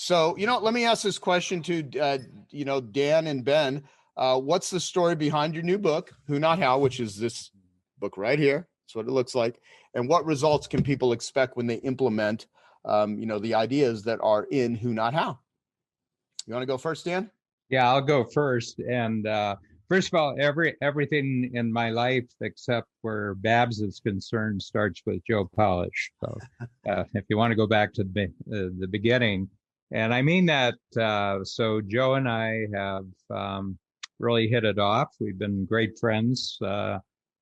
So, let me ask this question to, Dan and Ben. What's the story behind your new book, Who Not How, which is this book right here? That's what it looks like. And what results can people expect when they implement, the ideas that are in Who Not How? You want to go first, Dan? Yeah, I'll go first. And first of all, everything in my life except where Babs is concerned starts with Joe Polish. So if you want to go back to the beginning, and I mean that. So Joe and I have really hit it off. We've been great friends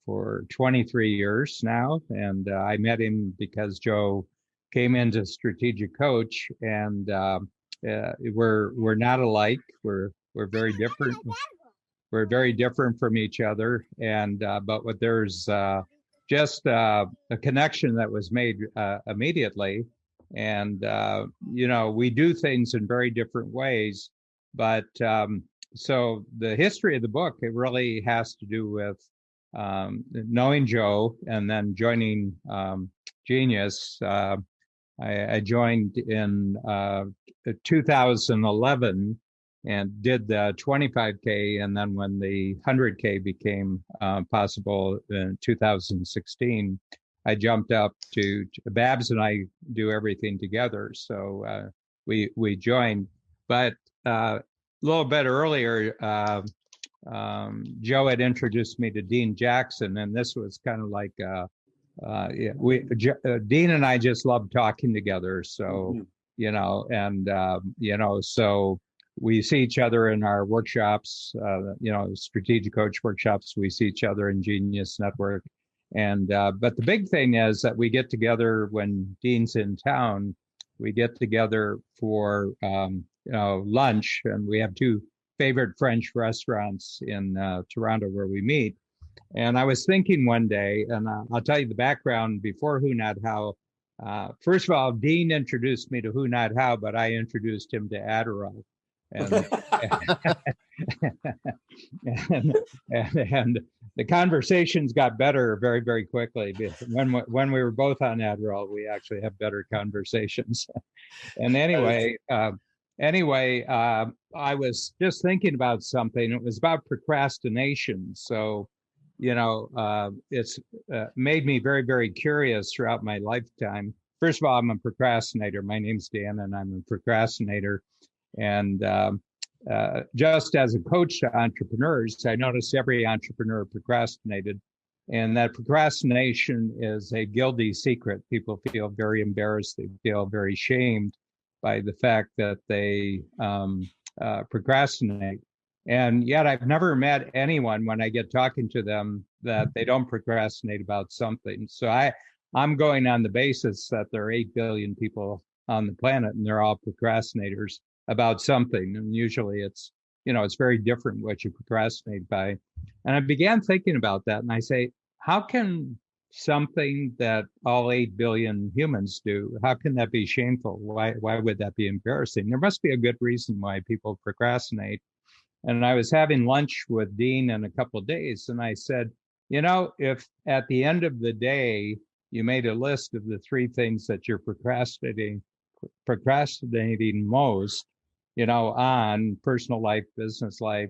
for 23 years now, and I met him because Joe came into Strategic Coach, and we're not alike. We're very different. We're very different from each other, and but there's just a connection that was made immediately, and we do things in very different ways. But so the history of the book, it really has to do with knowing Joe and then joining Genius. I joined in 2011 and did the 25K. And then when the 100K became possible in 2016, I jumped up to Babs, and I do everything together. So we joined. But a little bit earlier, Joe had introduced me to Dean Jackson, and this was kind of like Dean and I just love talking together. So so we see each other in our workshops, strategic coach workshops. We see each other in Genius Network, and but the big thing is that we get together when Dean's in town. We get together for lunch, and we have two favorite French restaurants in Toronto where we meet. And I was thinking one day, and I'll tell you the background before Who Not How. First of all, Dean introduced me to Who Not How, but I introduced him to Adderall. And, and the conversations got better very, very quickly. When we were both on Adderall, we actually have better conversations. And anyway, I was just thinking about something. It was about procrastination. So, it's made me very, very curious throughout my lifetime. First of all, I'm a procrastinator. My name's Dan, and I'm a procrastinator. And just as a coach to entrepreneurs, I noticed every entrepreneur procrastinated. And that procrastination is a guilty secret. People feel very embarrassed. They feel very shamed by the fact that they procrastinate. And yet I've never met anyone when I get talking to them that they don't procrastinate about something. So I'm going on the basis that there are 8 billion people on the planet, and they're all procrastinators about something. And usually it's very different what you procrastinate by. And I began thinking about that, and I say, how can something that all 8 billion humans do, how can that be shameful? Why would that be embarrassing? There must be a good reason why people procrastinate. And I was having lunch with Dean in a couple of days, and I said, if at the end of the day, you made a list of the 3 things that you're procrastinating most, on personal life, business life,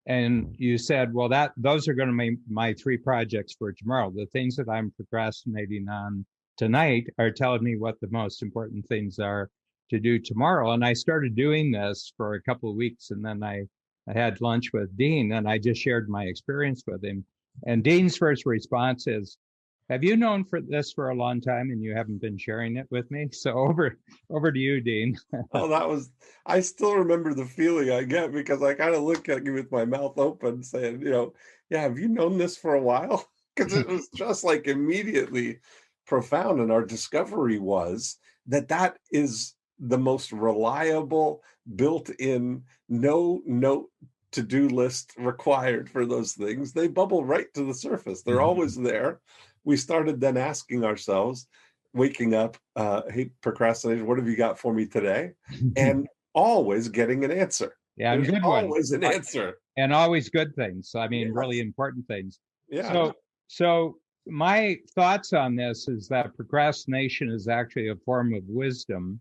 and you said, well, those are going to be my 3 projects for tomorrow. The things that I'm procrastinating on tonight are telling me what the most important things are to do tomorrow. And I started doing this for a couple of weeks, and then I had lunch with Dean, and I just shared my experience with him. And Dean's first response is, have you known for this for a long time and you haven't been sharing it with me? So over to you, Dean. Oh, I still remember the feeling I get because I kind of look at you with my mouth open saying, yeah, have you known this for a while? Because it was just like immediately profound. And our discovery was that is the most reliable, built-in, no note to-do list required for those things. They bubble right to the surface. They're always there. We started then asking ourselves, waking up, hey, procrastination, what have you got for me today? And always getting an answer. Yeah, there's good always an answer. And always good things. I mean, really important things. Yeah. So my thoughts on this is that procrastination is actually a form of wisdom.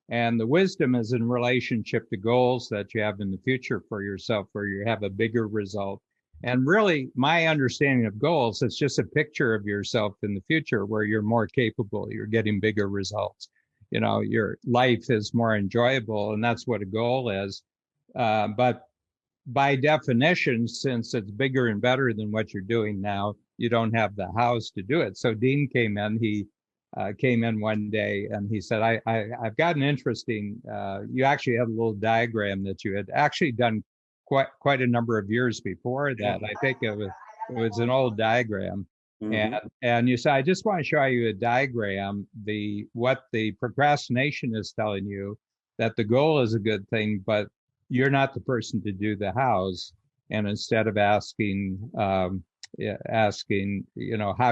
And the wisdom is in relationship to goals that you have in the future for yourself, where you have a bigger result. And really, my understanding of goals is just a picture of yourself in the future where you're more capable, you're getting bigger results. Your life is more enjoyable, and that's what a goal is. But by definition, since it's bigger and better than what you're doing now, you don't have the house to do it. So Dean came in. He came in one day and he said, I've got an interesting, you actually had a little diagram that you had actually done quite a number of years before that. I think it was an old diagram. And you said, I just want to show you a diagram, what the procrastination is telling you, that the goal is a good thing, but you're not the person to do the house. And instead of asking, how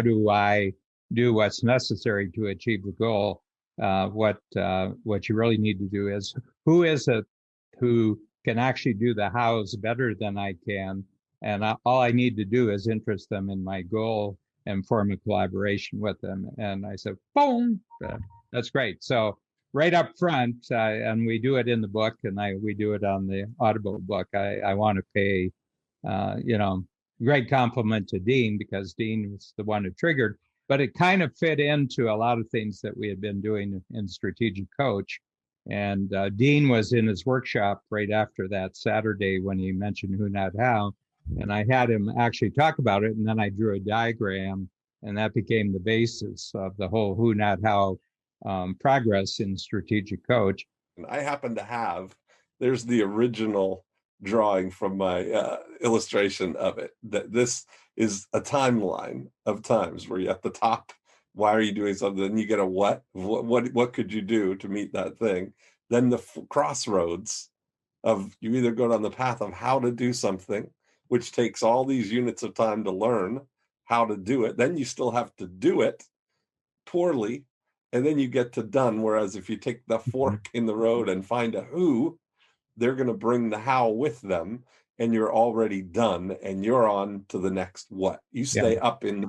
do I do what's necessary to achieve the goal? What you really need to do is, who is it who can actually do the house better than I can? And all I need to do is interest them in my goal and form a collaboration with them. And I said, boom, that's great. So right up front, and we do it in the book, and we do it on the Audible book. I want to pay, great compliment to Dean, because Dean was the one who triggered, but it kind of fit into a lot of things that we had been doing in Strategic Coach. And Dean was in his workshop right after that Saturday when he mentioned Who Not How. And I had him actually talk about it. And then I drew a diagram, and that became the basis of the whole Who Not How progress in Strategic Coach. And I happen to have, there's the original drawing from my illustration of it, that this is a timeline of times where you're at the top. Why are you doing something? Then you get a what could you do to meet that thing? Then the crossroads of, you either go down the path of how to do something, which takes all these units of time to learn how to do it. Then you still have to do it poorly, and then you get to done. Whereas if you take the fork in the road and find a who, they're going to bring the how with them, and you're already done, and you're on to the next what. You stay up in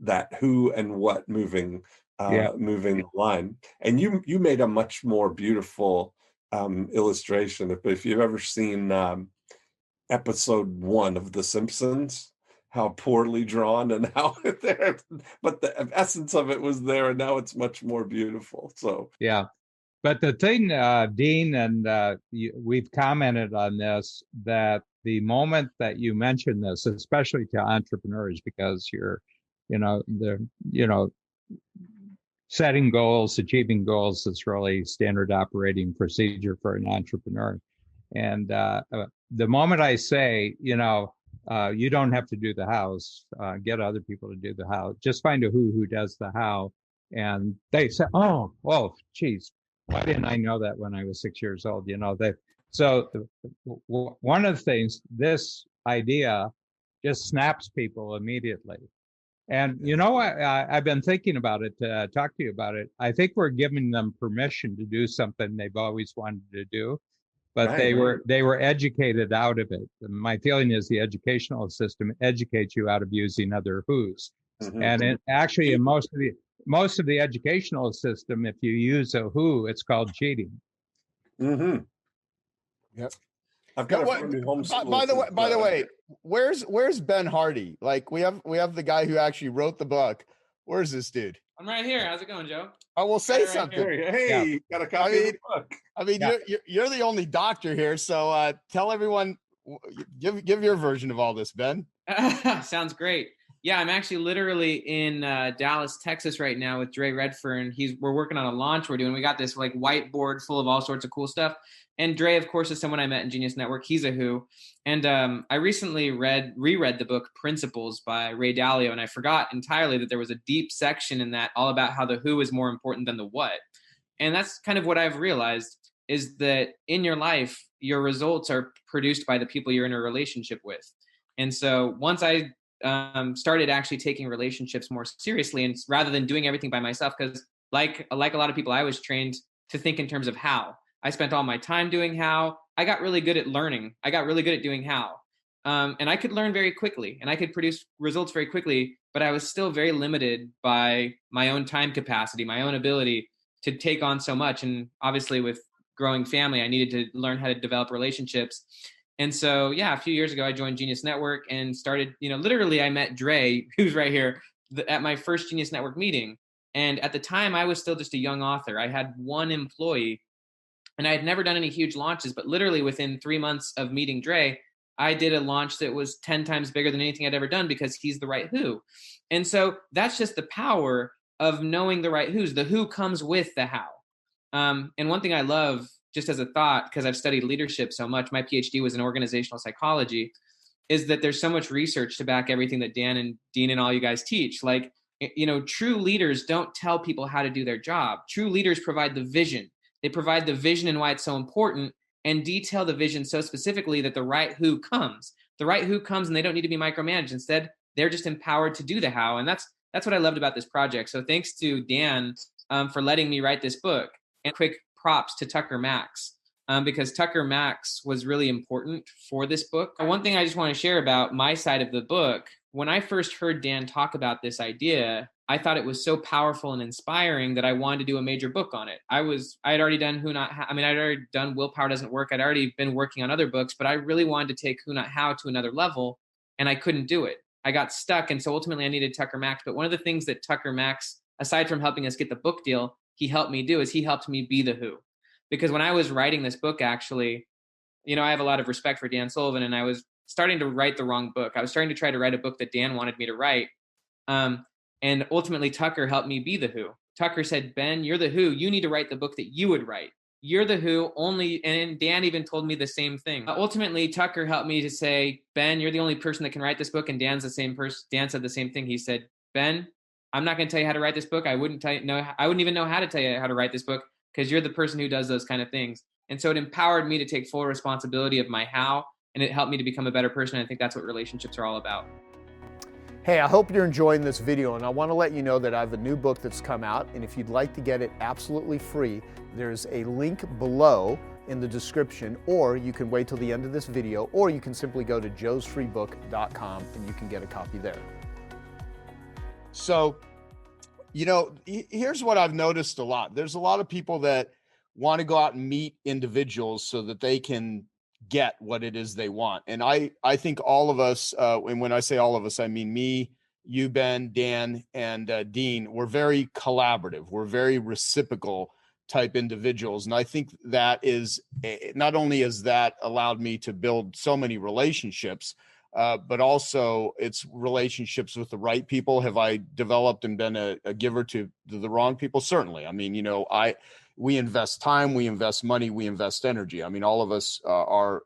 that who and what moving line. And you made a much more beautiful illustration. If you've ever seen episode 1 of The Simpsons, how poorly drawn and how there, but the essence of it was there, and now it's much more beautiful. So yeah. But the thing, Dean, and we've commented on this, that the moment that you mention this, especially to entrepreneurs, because you're, setting goals, achieving goals is really standard operating procedure for an entrepreneur. And the moment I say, you don't have to do the house, get other people to do the how, just find a who does the how. And they say, oh, geez, why didn't I know that when I was 6 years old? So one of the things, this idea just snaps people immediately. And I've been thinking about it, talk to you about it. I think we're giving them permission to do something they've always wanted to do, but right. they were educated out of it. My feeling is the educational system educates you out of using other who's. Mm-hmm. And it actually, in most of the educational system, if you use a who, it's called cheating. Mm-hmm. Yep. I've got a friend who homeschools. By the way, where's Ben Hardy? Like we have the guy who actually wrote the book. Where's this dude? I'm right here. How's it going, Joe? I will say something. Hey, got a copy of the book. I mean, you're the only doctor here, so tell everyone, give your version of all this, Ben. Sounds great. Yeah, I'm actually literally in Dallas, Texas right now with Dre Redfern. We're working on a launch we're doing. We got this like whiteboard full of all sorts of cool stuff. And Dre, of course, is someone I met in Genius Network. He's a who. And I recently reread the book Principles by Ray Dalio, and I forgot entirely that there was a deep section in that all about how the who is more important than the what. And that's kind of what I've realized, is that in your life, your results are produced by the people you're in a relationship with. And so once I started actually taking relationships more seriously, and rather than doing everything by myself, because like a lot of people, I was trained to think in terms of how. I spent all my time doing how. I got really good at learning. I got really good at doing how. And I could learn very quickly, and I could produce results very quickly, but I was still very limited by my own time capacity, my own ability to take on so much. And obviously with growing family, I needed to learn how to develop relationships. And so, yeah, a few years ago, I joined Genius Network and started, literally I met Dre, who's right here, at my first Genius Network meeting. And at the time, I was still just a young author. I had one employee and I had never done any huge launches, but literally within 3 months of meeting Dre, I did a launch that was 10 times bigger than anything I'd ever done because he's the right who. And so that's just the power of knowing the right who's. The who comes with the how. And one thing I love, just as a thought, because I've studied leadership so much, my PhD was in organizational psychology, is that there's so much research to back everything that Dan and Dean and all you guys teach. Like, true leaders don't tell people how to do their job. True leaders provide the vision. They provide the vision and why it's so important, and detail the vision so specifically that the right who comes. The right who comes, and they don't need to be micromanaged. Instead, they're just empowered to do the how. And that's what I loved about this project. So thanks to Dan for letting me write this book. And quick props to Tucker Max, because Tucker Max was really important for this book. One thing I just want to share about my side of the book, when I first heard Dan talk about this idea, I thought it was so powerful and inspiring that I wanted to do a major book on it. I had already done I'd already done Willpower Doesn't Work. I'd already been working on other books, but I really wanted to take Who Not How to another level, and I couldn't do it. I got stuck, and so ultimately I needed Tucker Max. But one of the things that Tucker Max, aside from helping us get the book deal, he helped me do is he helped me be the who. Because when I was writing this book, actually, I have a lot of respect for Dan Sullivan, and I was starting to write the wrong book. I was starting to try to write a book that Dan wanted me to write. And ultimately, Tucker helped me be the who. Tucker said, Ben, you're the who. You need to write the book that you would write. You're the who only. And Dan even told me the same thing. Ultimately, Tucker helped me to say, Ben, you're the only person that can write this book. And Dan's the same person. Dan said the same thing. He said, Ben, I'm not going to tell you how to write this book. I wouldn't even know how to tell you how to write this book, because you're the person who does those kind of things. And so it empowered me to take full responsibility of my how, and it helped me to become a better person. I think that's what relationships are all about. Hey, I hope you're enjoying this video, and I want to let you know that I have a new book that's come out, and if you'd like to get it absolutely free, there's a link below in the description, or you can wait till the end of this video, or you can simply go to joesfreebook.com and you can get a copy there. So, here's what I've noticed a lot. There's a lot of people that want to go out and meet individuals so that they can get what it is they want. And I think all of us, and when I say all of us, I mean me, you, Ben, Dan, and Dean, we're very collaborative. We're very reciprocal type individuals. And I think that is, not only has that allowed me to build so many relationships, but also it's relationships with the right people. Have I developed and been a giver to the wrong people? Certainly. I mean, we invest time, we invest money, we invest energy. I mean, all of us are,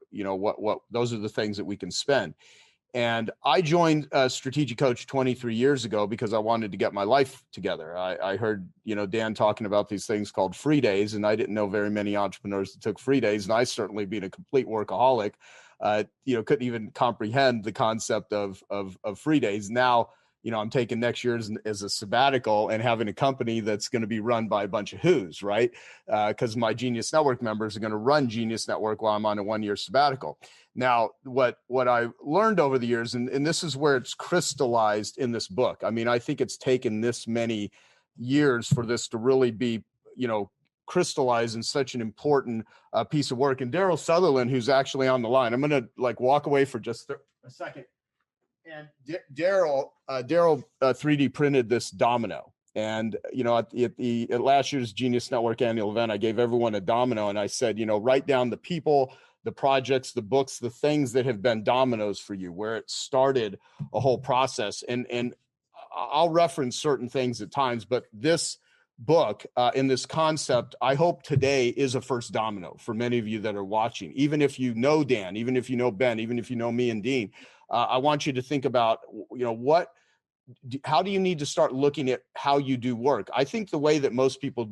those are the things that we can spend. And I joined Strategic Coach 23 years ago because I wanted to get my life together. I heard, Dan talking about these things called free days, and I didn't know very many entrepreneurs that took free days. And I certainly, being a complete workaholic, couldn't even comprehend the concept of free days. Now, I'm taking next year as a sabbatical and having a company that's going to be run by a bunch of who's, right? Because my Genius Network members are going to run Genius Network while I'm on a 1-year sabbatical. Now, what I learned over the years, and this is where it's crystallized in this book. I mean, I think it's taken this many years for this to really be, crystallized in such an important piece of work. And Daryl Sutherland, who's actually on the line, I'm going to walk away for just a second. And Daryl 3D printed this domino. And, at last year's Genius Network annual event, I gave everyone a domino, and I said, write down the people, the projects, the books, the things that have been dominoes for you, where it started a whole process. And I'll reference certain things at times, but this book in this concept, I hope today is a first domino for many of you that are watching. Even if you know Dan, even if you know Ben, even if you know me and Dean, I want you to think about, how do you need to start looking at how you do work? I think the way that most people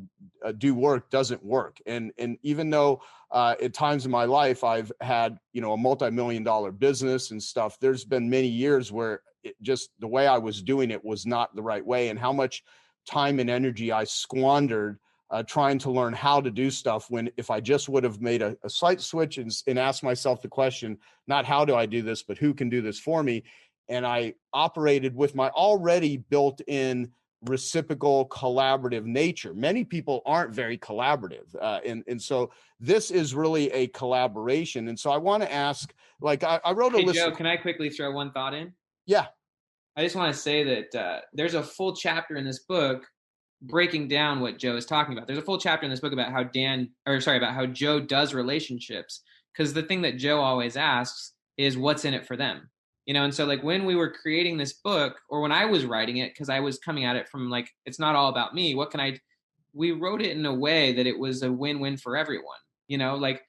do work doesn't work. And even though at times in my life I've had, a multi-million-dollar business and stuff, there's been many years where just the way I was doing it was not the right way, and how much time and energy I squandered trying to learn how to do stuff, when if I just would have made a slight switch and asked myself the question, not how do I do this, but who can do this for me? And I operated with my already built in reciprocal collaborative nature. Many people aren't very collaborative. And so this is really a collaboration. And so I want to ask, like, I wrote a Hey, list. Joe, can I quickly throw one thought in? Yeah. I just want to say that there's a full chapter in this book breaking down what Joe is talking about. There's a full chapter in this book about how about how Joe does relationships. Because the thing that Joe always asks is what's in it for them. And so like when we were creating this book, or when I was writing it, because I was coming at it from like, it's not all about me. We wrote it in a way that it was a win-win for everyone. Like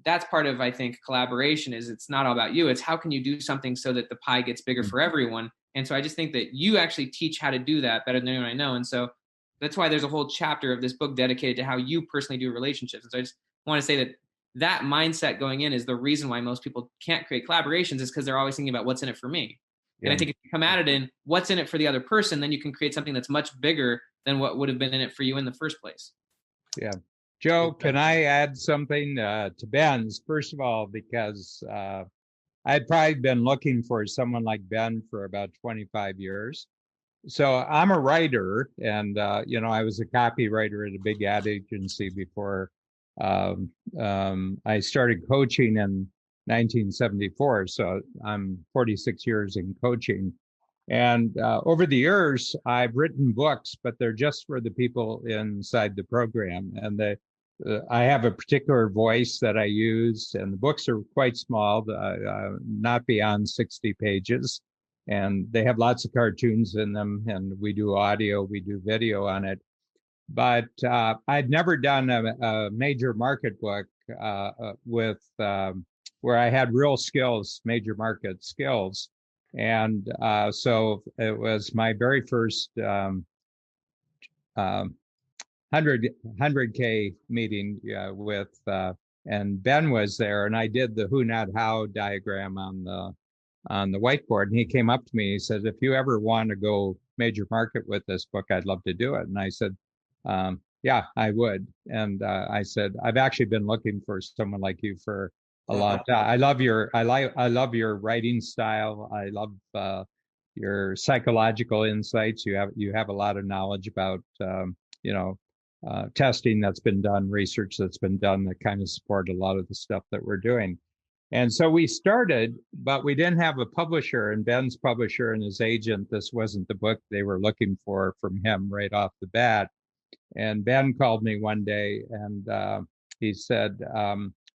that's part of, I think, collaboration is it's not all about you. It's how can you do something so that the pie gets bigger for everyone. And so I just think that you actually teach how to do that better than anyone I know. And so that's why there's a whole chapter of this book dedicated to how you personally do relationships. And so I just want to say that mindset going in is the reason why most people can't create collaborations, is because they're always thinking about what's in it for me. Yeah. And I think if you come at it in what's in it for the other person, then you can create something that's much bigger than what would have been in it for you in the first place. Yeah. Joe, can I add something to Ben's? First of all, because I'd probably been looking for someone like Ben for about 25 years. So I'm a writer, and I was a copywriter at a big ad agency before I started coaching in 1974. So I'm 46 years in coaching. And over the years, I've written books, but they're just for the people inside the program. And I have a particular voice that I use, and the books are quite small, not beyond 60 pages. And they have lots of cartoons in them, and we do audio, we do video on it. But I'd never done a major market book with where I had real skills, major market skills. And so it was my very first 100K meeting with, and Ben was there, and I did the who, not how diagram on the whiteboard. And he came up to me, he said, if you ever want to go major market with this book, I'd love to do it. And I said, yeah, I would. And I said, I've actually been looking for someone like you for a long time. I love your writing style. I love your psychological insights. You have a lot of knowledge about testing that's been done, research that's been done that kind of support a lot of the stuff that we're doing. And so we started, but we didn't have a publisher, and Ben's publisher and his agent, this wasn't the book they were looking for from him right off the bat. And Ben called me one day, and he said,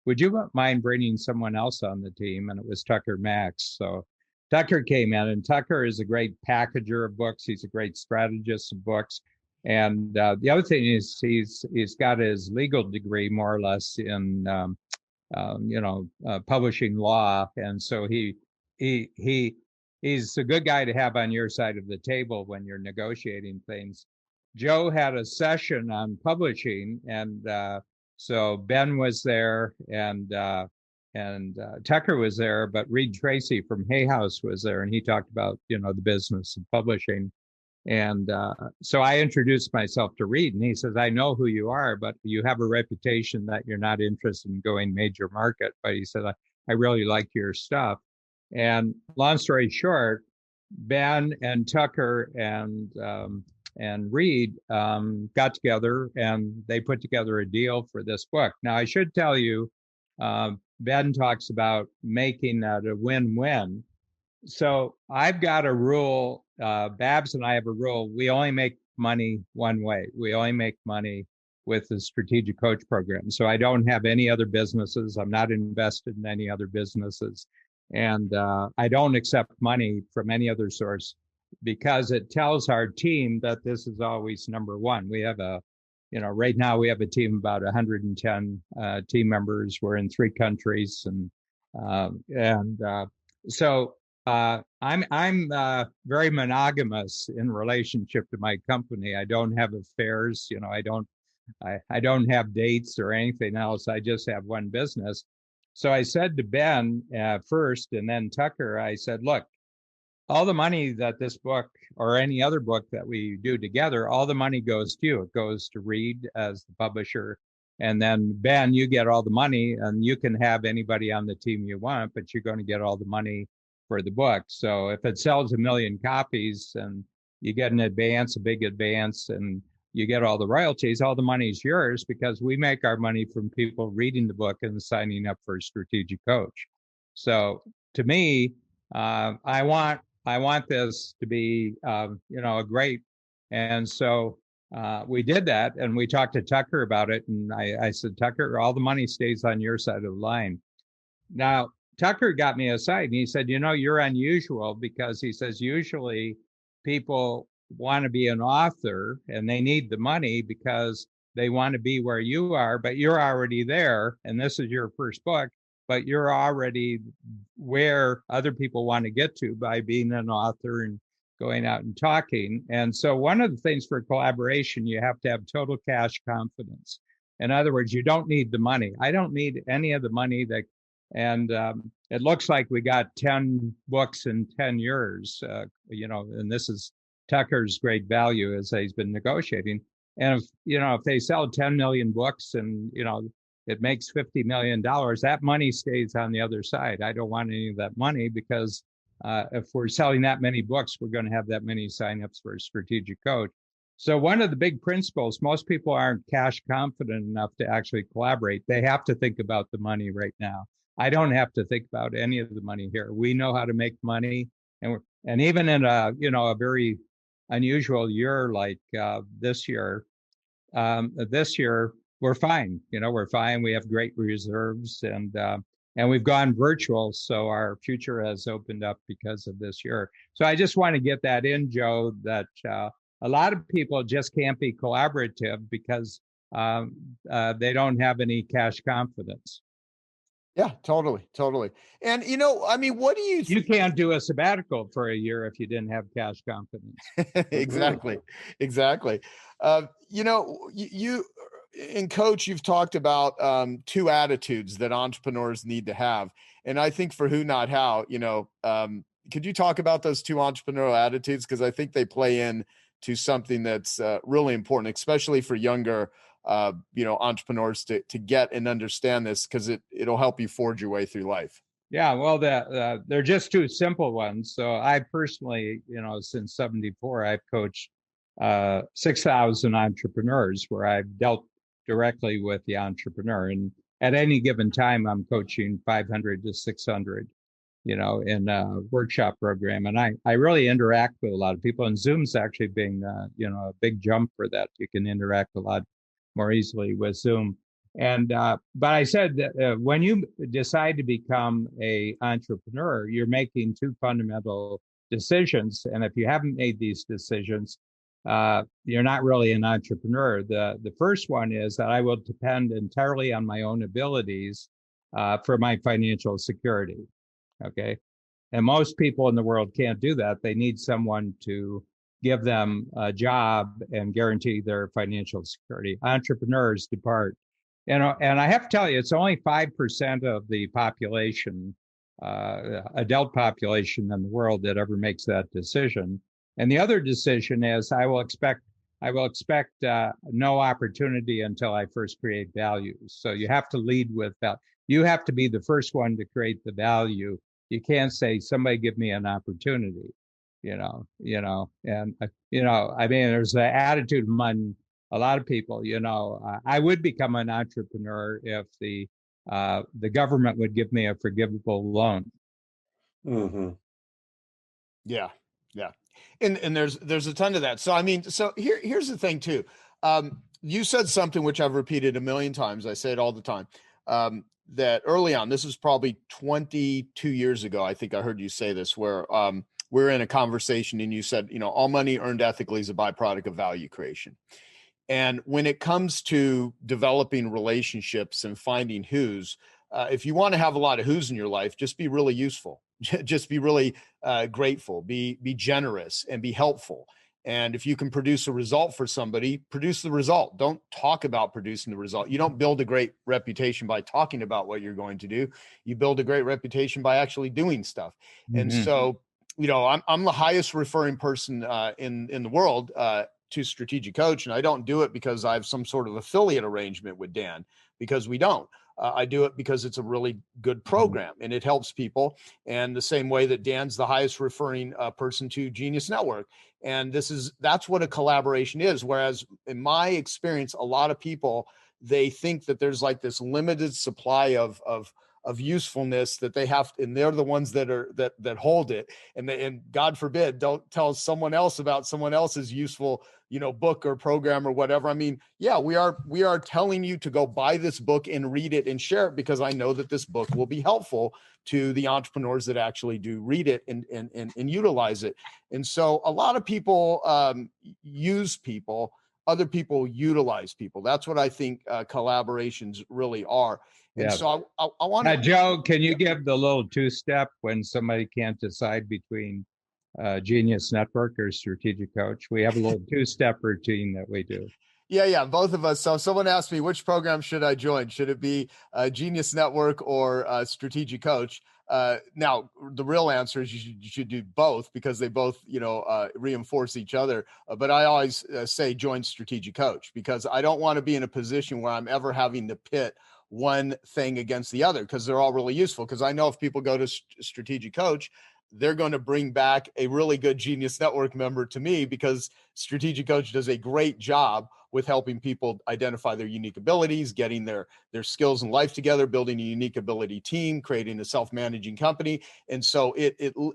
would you mind bringing someone else on the team? And it was Tucker Max. So Tucker came in, and Tucker is a great packager of books. He's a great strategist of books. And the other thing is he's got his legal degree more or less in publishing law, and so he's a good guy to have on your side of the table when you're negotiating things. Joe had a session on publishing, and so Ben was there, and Tucker was there, but Reed Tracy from Hay House was there, and he talked about the business of publishing. And so I introduced myself to Reed, and he says, I know who you are, but you have a reputation that you're not interested in going major market. But he said, I really like your stuff. And long story short, Ben and Tucker and Reed got together, and they put together a deal for this book. Now, I should tell you, Ben talks about making that a win-win. So I've got a rule, Babs and I have a rule. We only make money one way. We only make money with the Strategic Coach program. So I don't have any other businesses. I'm not invested in any other businesses. And I don't accept money from any other source, because it tells our team that this is always number one. We have right now we have a team of about 110 team members. We're in 3 countries. So I'm very monogamous in relationship to my company. I don't have affairs. I don't have dates or anything else. I just have one business. So I said to Ben first, and then Tucker, I said, look, all the money that this book or any other book that we do together, all the money goes to you. It goes to Reed as the publisher. And then Ben, you get all the money, and you can have anybody on the team you want, but you're going to get all the money for the book. So if it sells 1 million copies and you get an advance, a big advance, and you get all the royalties. All the money's yours because we make our money from people reading the book and signing up for a strategic coach. So to me, I want this to be, a great. And so we did that, and we talked to Tucker about it. And I said, Tucker, all the money stays on your side of the line. Now, Tucker got me aside and he said, you're unusual, because he says, usually people want to be an author and they need the money because they want to be where you are, but you're already there. And this is your first book, but you're already where other people want to get to by being an author and going out and talking. And so one of the things for collaboration, you have to have total cash confidence. In other words, you don't need the money. I don't need any of the money and it looks like we got 10 books in 10 years, and this is Tucker's great value as he's been negotiating. And if they sell 10 million books and, it makes $50 million, that money stays on the other side. I don't want any of that money because if we're selling that many books, we're going to have that many signups for a strategic coach. So one of the big principles, most people aren't cash confident enough to actually collaborate. They have to think about the money right now. I don't have to think about any of the money here. We know how to make money, and even in a very unusual year like this year, we're fine. We're fine. We have great reserves, and we've gone virtual, so our future has opened up because of this year. So I just want to get that in, Joe, that a lot of people just can't be collaborative because they don't have any cash confidence. Yeah, totally. And, what do you You can't do a sabbatical for a year if you didn't have cash confidence. Exactly. You in Coach, you've talked about two attitudes that entrepreneurs need to have. And I think for Who Not How, could you talk about those two entrepreneurial attitudes? Because I think they play in to something that's really important, especially for younger entrepreneurs to get and understand this, because it'll help you forge your way through life. Yeah, well, they're just two simple ones. So I personally, since 1974, I've coached 6,000 entrepreneurs where I've dealt directly with the entrepreneur. And at any given time, I'm coaching 500 to 600, in a workshop program. And I really interact with a lot of people. And Zoom's actually being, a big jump for that. You can interact a lot more easily with Zoom. And but I said that when you decide to become an entrepreneur, you're making two fundamental decisions. And if you haven't made these decisions, you're not really an entrepreneur. The first one is that I will depend entirely on my own abilities for my financial security. Okay. And most people in the world can't do that. They need someone to give them a job and guarantee their financial security. Entrepreneurs depart. And I have to tell you, it's only 5% of the population, adult population in the world that ever makes that decision. And the other decision is I will expect no opportunity until I first create value. So you have to lead with that. You have to be the first one to create the value. You can't say, somebody give me an opportunity. There's the attitude among a lot of people, I would become an entrepreneur if the government would give me a forgivable loan. Mm-hmm. Yeah. And there's a ton of that. So, here's the thing too. You said something which I've repeated a million times. I say it all the time. That early on, this was probably 22 years ago. I think I heard you say this, where we're in a conversation and you said, all money earned ethically is a byproduct of value creation. And when it comes to developing relationships and finding who's, if you want to have a lot of who's in your life, just be really useful, just be really grateful, be generous and be helpful. And if you can produce a result for somebody, produce the result. Don't talk about producing the result. You don't build a great reputation by talking about what you're going to do. You build a great reputation by actually doing stuff. Mm-hmm. And so, I'm the highest referring person in the world to Strategic Coach. And I don't do it because I have some sort of affiliate arrangement with Dan, because we don't. I do it because it's a really good program and it helps people. And the same way that Dan's the highest referring person to Genius Network. And that's what a collaboration is. Whereas in my experience, a lot of people, they think that there's like this limited supply of usefulness that they have, and they're the ones that hold it. And God forbid, don't tell someone else about someone else's useful, book or program or whatever. I mean, yeah, we are telling you to go buy this book and read it and share it, because I know that this book will be helpful to the entrepreneurs that actually do read it and utilize it. And so a lot of people use people, other people utilize people. That's what I think collaborations really are. And so I want to, Joe, can you give the little two-step when somebody can't decide between Genius Network or Strategic Coach? We have a little two-step routine that we do. Yeah, both of us. So if someone asked me, which program should I join? Should it be Genius Network or Strategic Coach? Now, the real answer is you should do both, because they both, reinforce each other. But I always say join Strategic Coach, because I don't want to be in a position where I'm ever having to pit one thing against the other, because they're all really useful. Because I know if people go to Strategic Coach, they're going to bring back a really good Genius Network member to me, because Strategic Coach does a great job with helping people identify their unique abilities, getting their skills and life together, building a unique ability team, creating a self-managing company. And so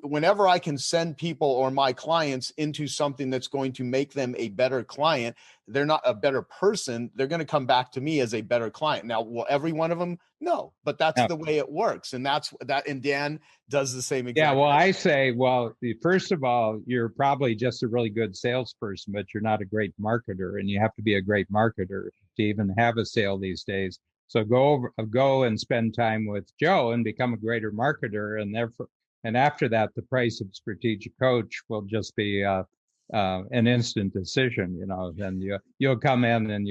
whenever I can send people or my clients into something that's going to make them a better client, they're not a better person, they're going to come back to me as a better client. Now, will every one of them? No, but that's the way it works. And and Dan does the same exact Yeah, well, I say, first of all, you're probably just a really good salesperson, but you're not a great marketer, and you have to be a great marketer to even have a sale these days. So go and spend time with Joe and become a greater marketer, and after that, the price of Strategic Coach will just be an instant decision. Then you'll come in and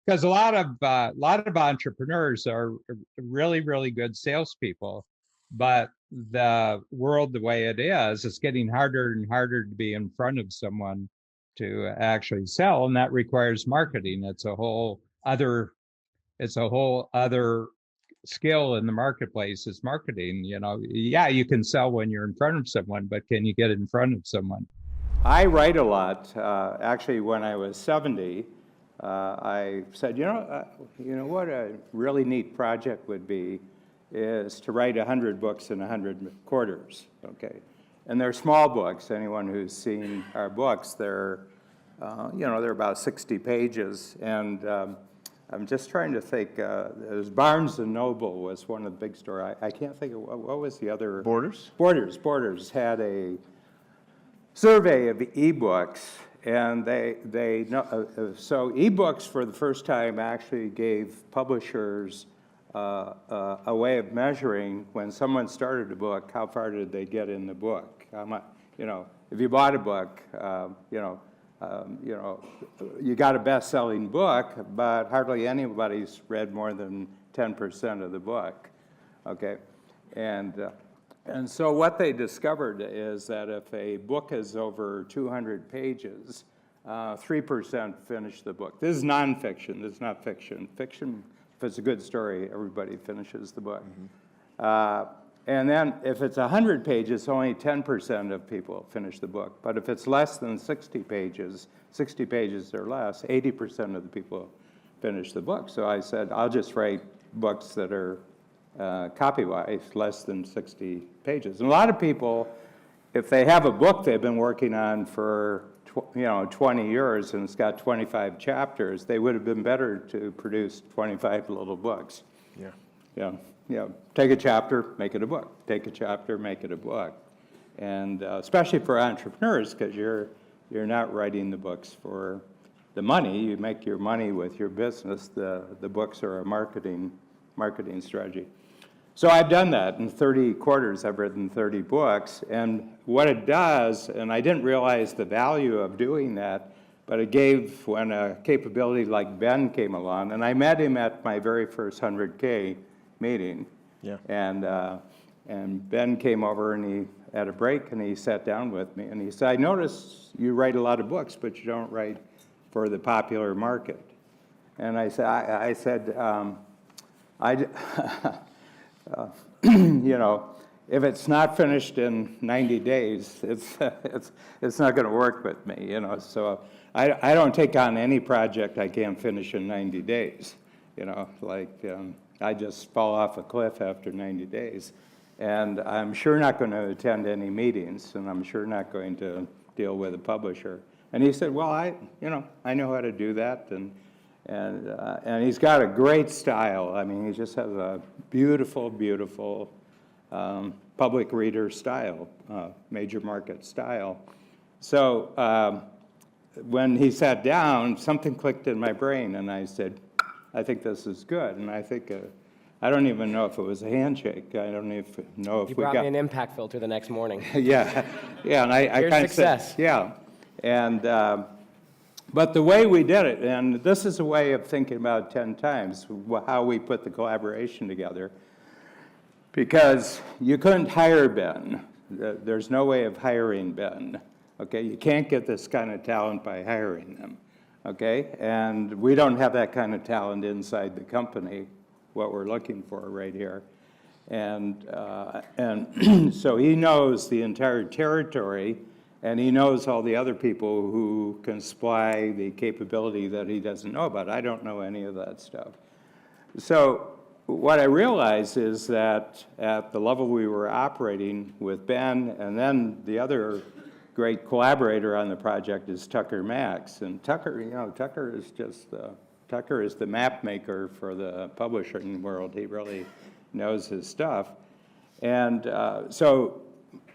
because a lot of entrepreneurs are really, really good salespeople, but the world the way it is, it's getting harder and harder to be in front of someone to actually sell, and that requires marketing. It's a whole other skill in the marketplace is marketing. You can sell when you're in front of someone, but can you get in front of someone? I write a lot. Actually, when I was 70, I said, what a really neat project would be is to write 100 books in 100 quarters, okay? And they're small books. Anyone who's seen our books, they're about 60 pages. And I'm just trying to think, Barnes & Noble was one of the big stores. I can't think of, what was the other? Borders. Borders had a survey of ebooks, and so ebooks for the first time actually gave publishers a way of measuring when someone started a book, how far did they get in the book? How much, if you bought a book, you got a best-selling book, but hardly anybody's read more than 10% of the book, okay? And so what they discovered is that if a book is over 200 pages, 3% finish the book. This is nonfiction. This is not fiction. Fiction, if it's a good story, everybody finishes the book. Mm-hmm. And then if it's 100 pages, only 10% of people finish the book. But if it's less than 60 pages or less, 80% of the people finish the book. So I said, I'll just write books that are copy-wise less than 60 pages. And a lot of people, if they have a book they've been working on for 20 years and it's got 25 chapters, they would have been better to produce 25 little books. Yeah. Take a chapter, make it a book. Take a chapter, make it a book. And especially for entrepreneurs, because you're not writing the books for the money. You make your money with your business. The books are a marketing strategy. So I've done that. In 30 quarters, I've written 30 books. And what it does, and I didn't realize the value of doing that, but it gave when a capability like Ben came along, and I met him at my very first 100K meeting. Yeah. And Ben came over and he had a break and he sat down with me and he said, I notice you write a lot of books, but you don't write for the popular market. And I said, I, you know, if it's not finished in 90 days, it's not going to work with me, you know. So I don't take on any project I can't finish in 90 days, you know, like I just fall off a cliff after 90 days. And I'm sure not going to attend any meetings, and I'm sure not going to deal with a publisher. And he said, well, I know how to do that. And he's got a great style. I mean, he just has a beautiful, beautiful public reader style, major market style. So when he sat down, something clicked in my brain, and I said, I think this is good. And I think, I don't even know if it was a handshake. I don't even know if You we brought got... me an impact filter the next morning. yeah, and I Here's kind of success. said, yeah. And, but the way we did it, and this is a way of thinking about 10 times, how we put the collaboration together, because you couldn't hire Ben. There's no way of hiring Ben, okay? You can't get this kind of talent by hiring them, okay? And we don't have that kind of talent inside the company, what we're looking for right here. And so he knows the entire territory, and he knows all the other people who can supply the capability that he doesn't know about. I don't know any of that stuff. So what I realized is that at the level we were operating with Ben, and then the other great collaborator on the project is Tucker Max. And Tucker, you know, Tucker is just, Tucker is the map maker for the publishing world. He really knows his stuff. And so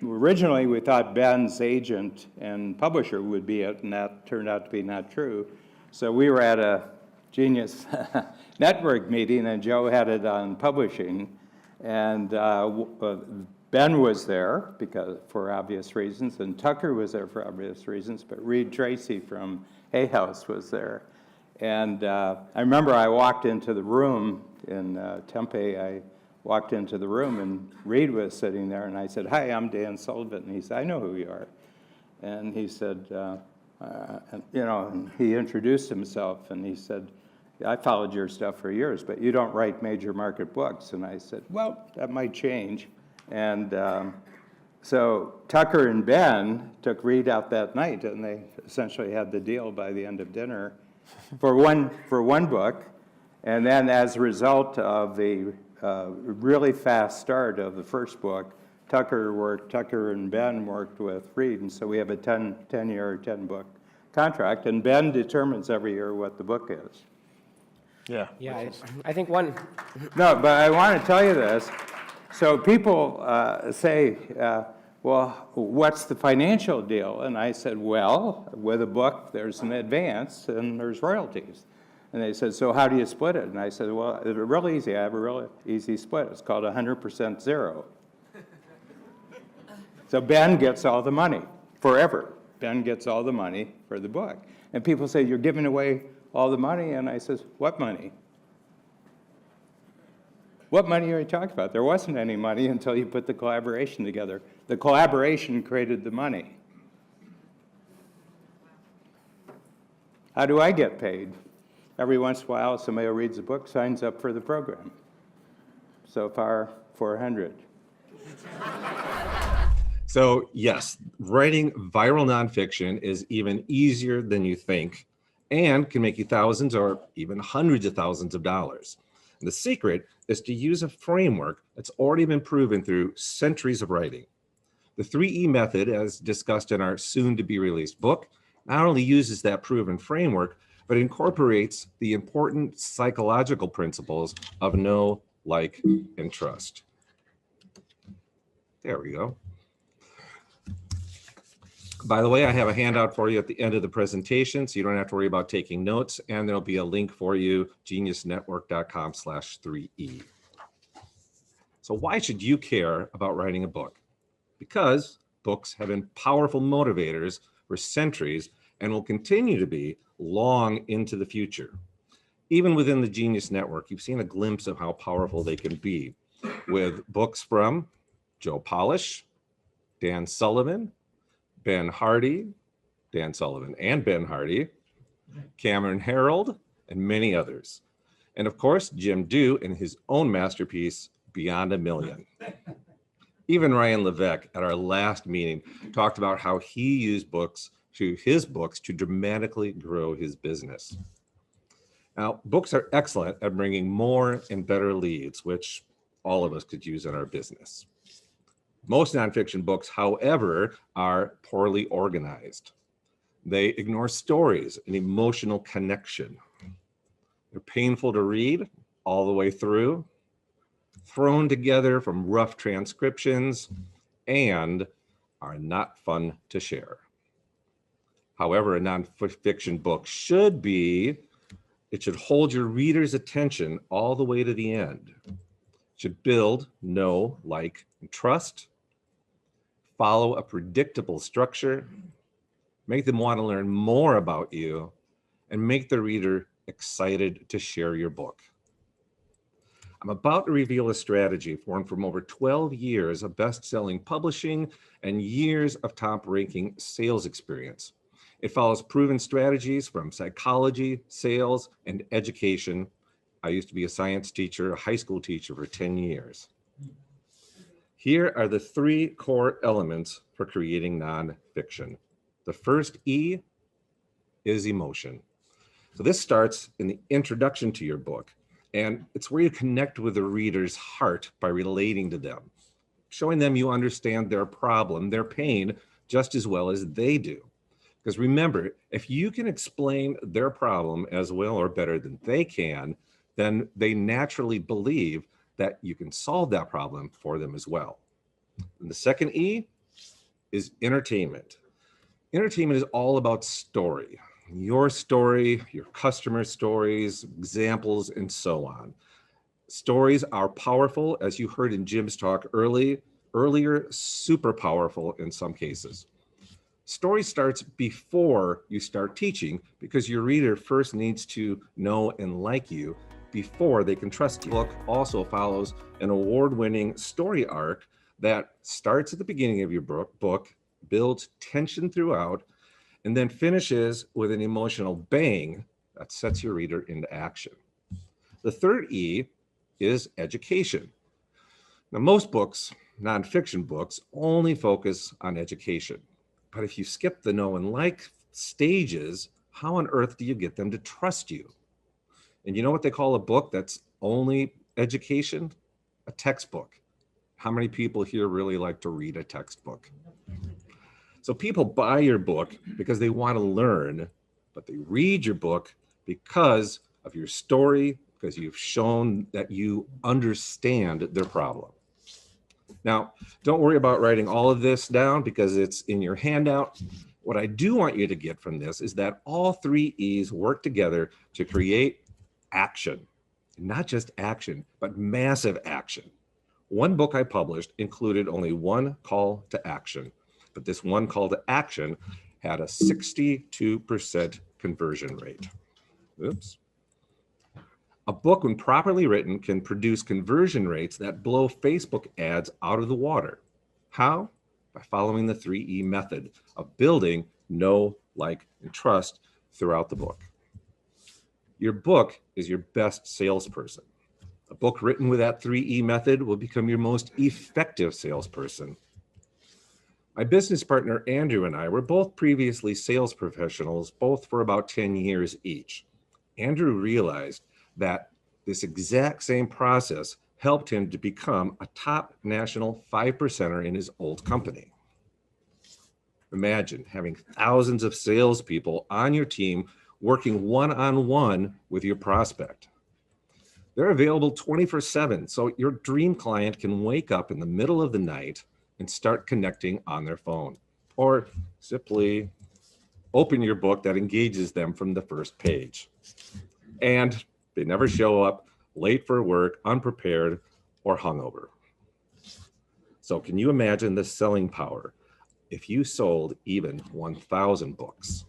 originally we thought Ben's agent and publisher would be it, and that turned out to be not true. So we were at a Genius Network meeting, and Joe had it on publishing, and Ben was there because for obvious reasons, and Tucker was there for obvious reasons, but Reed Tracy from Hay House was there. And I remember I walked into the room in Tempe. I walked into the room, and Reed was sitting there, and I said, hi, I'm Dan Sullivan. And he said, I know who you are. And he said, you know, and he introduced himself, and he said, I followed your stuff for years, but you don't write major market books. And I said, well, that might change. And so Tucker and Ben took Reed out that night, and they essentially had the deal by the end of dinner for one book. And then as a result of the really fast start of the first book, Tucker and Ben worked with Reed, and so we have a 10-year, 10-book contract, and Ben determines every year what the book is. Yeah. Yeah, I think one. No, but I want to tell you this. So people say, well, what's the financial deal? And I said, well, with a book, there's an advance and there's royalties. And they said, so how do you split it? And I said, well, it's really easy. I have a really easy split. It's called 100% zero. So Ben gets all the money forever. Ben gets all the money for the book. And people say, you're giving away all the money? And I says, what money? What money are you talking about? There wasn't any money until you put the collaboration together. The collaboration created the money. How do I get paid? Every once in a while, somebody who reads a book signs up for the program. So far, 400. So yes, writing viral nonfiction is even easier than you think and can make you thousands or even hundreds of thousands of dollars. And the secret is to use a framework that's already been proven through centuries of writing. The 3E method, as discussed in our soon-to-be-released book, not only uses that proven framework, but incorporates the important psychological principles of know, like, and trust. There we go. By the way, I have a handout for you at the end of the presentation, so you don't have to worry about taking notes, and there'll be a link for you, geniusnetwork.com/3E. So why should you care about writing a book? Because books have been powerful motivators for centuries and will continue to be long into the future. Even within the Genius Network, you've seen a glimpse of how powerful they can be with books from Joe Polish, Dan Sullivan, Ben Hardy, Dan Sullivan and Ben Hardy, Cameron Herold, and many others. And of course, Jim Dew in his own masterpiece, Beyond a Million. Even Ryan Levesque at our last meeting talked about how he used his books to dramatically grow his business. Now, books are excellent at bringing more and better leads, which all of us could use in our business. Most nonfiction books, however, are poorly organized. They ignore stories and emotional connection. They're painful to read all the way through, thrown together from rough transcriptions, and are not fun to share. However, a nonfiction book should hold your reader's attention all the way to the end. It should build, know, like, and trust, follow a predictable structure, make them want to learn more about you, and make the reader excited to share your book. I'm about to reveal a strategy formed from over 12 years of best-selling publishing and years of top-ranking sales experience. It follows proven strategies from psychology, sales, and education. I used to be a science teacher, a high school teacher for 10 years. Here are the 3 core elements for creating nonfiction. The first E is emotion. So this starts in the introduction to your book, and it's where you connect with the reader's heart by relating to them, showing them you understand their problem, their pain, just as well as they do. Because remember, if you can explain their problem as well or better than they can, then they naturally believe that you can solve that problem for them as well. And the second E is entertainment. Entertainment is all about story. Your story, your customer stories, examples, and so on. Stories are powerful, as you heard in Jim's talk earlier, super powerful in some cases. Story starts before you start teaching because your reader first needs to know and like you before they can trust you. The book also follows an award-winning story arc that starts at the beginning of your book, builds tension throughout, and then finishes with an emotional bang that sets your reader into action. The third E is education. Now, most books, nonfiction books, only focus on education. But if you skip the know and like stages, how on earth do you get them to trust you? And you know what they call a book that's only education? A textbook. How many people here really like to read a textbook? So people buy your book because they want to learn, but they read your book because of your story, because you've shown that you understand their problem. Now, don't worry about writing all of this down because it's in your handout. What I do want you to get from this is that all 3 E's work together to create action. Not just action, but massive action. One book I published included only one call to action, but this one call to action had a 62% conversion rate. Oops. A book, when properly written, can produce conversion rates that blow Facebook ads out of the water. How? By following the 3E method of building know, like, and trust throughout the book. Your book is your best salesperson. A book written with that 3E method will become your most effective salesperson. My business partner, Andrew, and I were both previously sales professionals, both for about 10 years each. Andrew realized that this exact same process helped him to become a top national 5%er in his old company. Imagine having thousands of salespeople on your team working one-on-one with your prospect. They're available 24/7, so your dream client can wake up in the middle of the night and start connecting on their phone, or simply open your book that engages them from the first page. And they never show up late for work, unprepared, or hungover. So can you imagine the selling power if you sold even 1,000 books?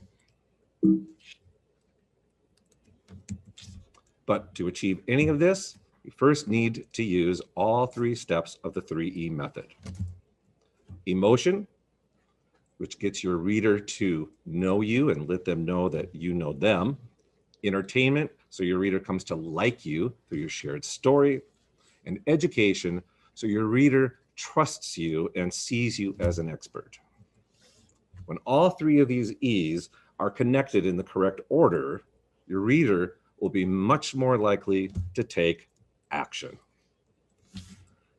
But to achieve any of this, you first need to use all 3 steps of the 3E method. Emotion, which gets your reader to know you and let them know that you know them. Entertainment, so your reader comes to like you through your shared story, and education, so your reader trusts you and sees you as an expert. When all three of these E's are connected in the correct order, your reader will be much more likely to take action.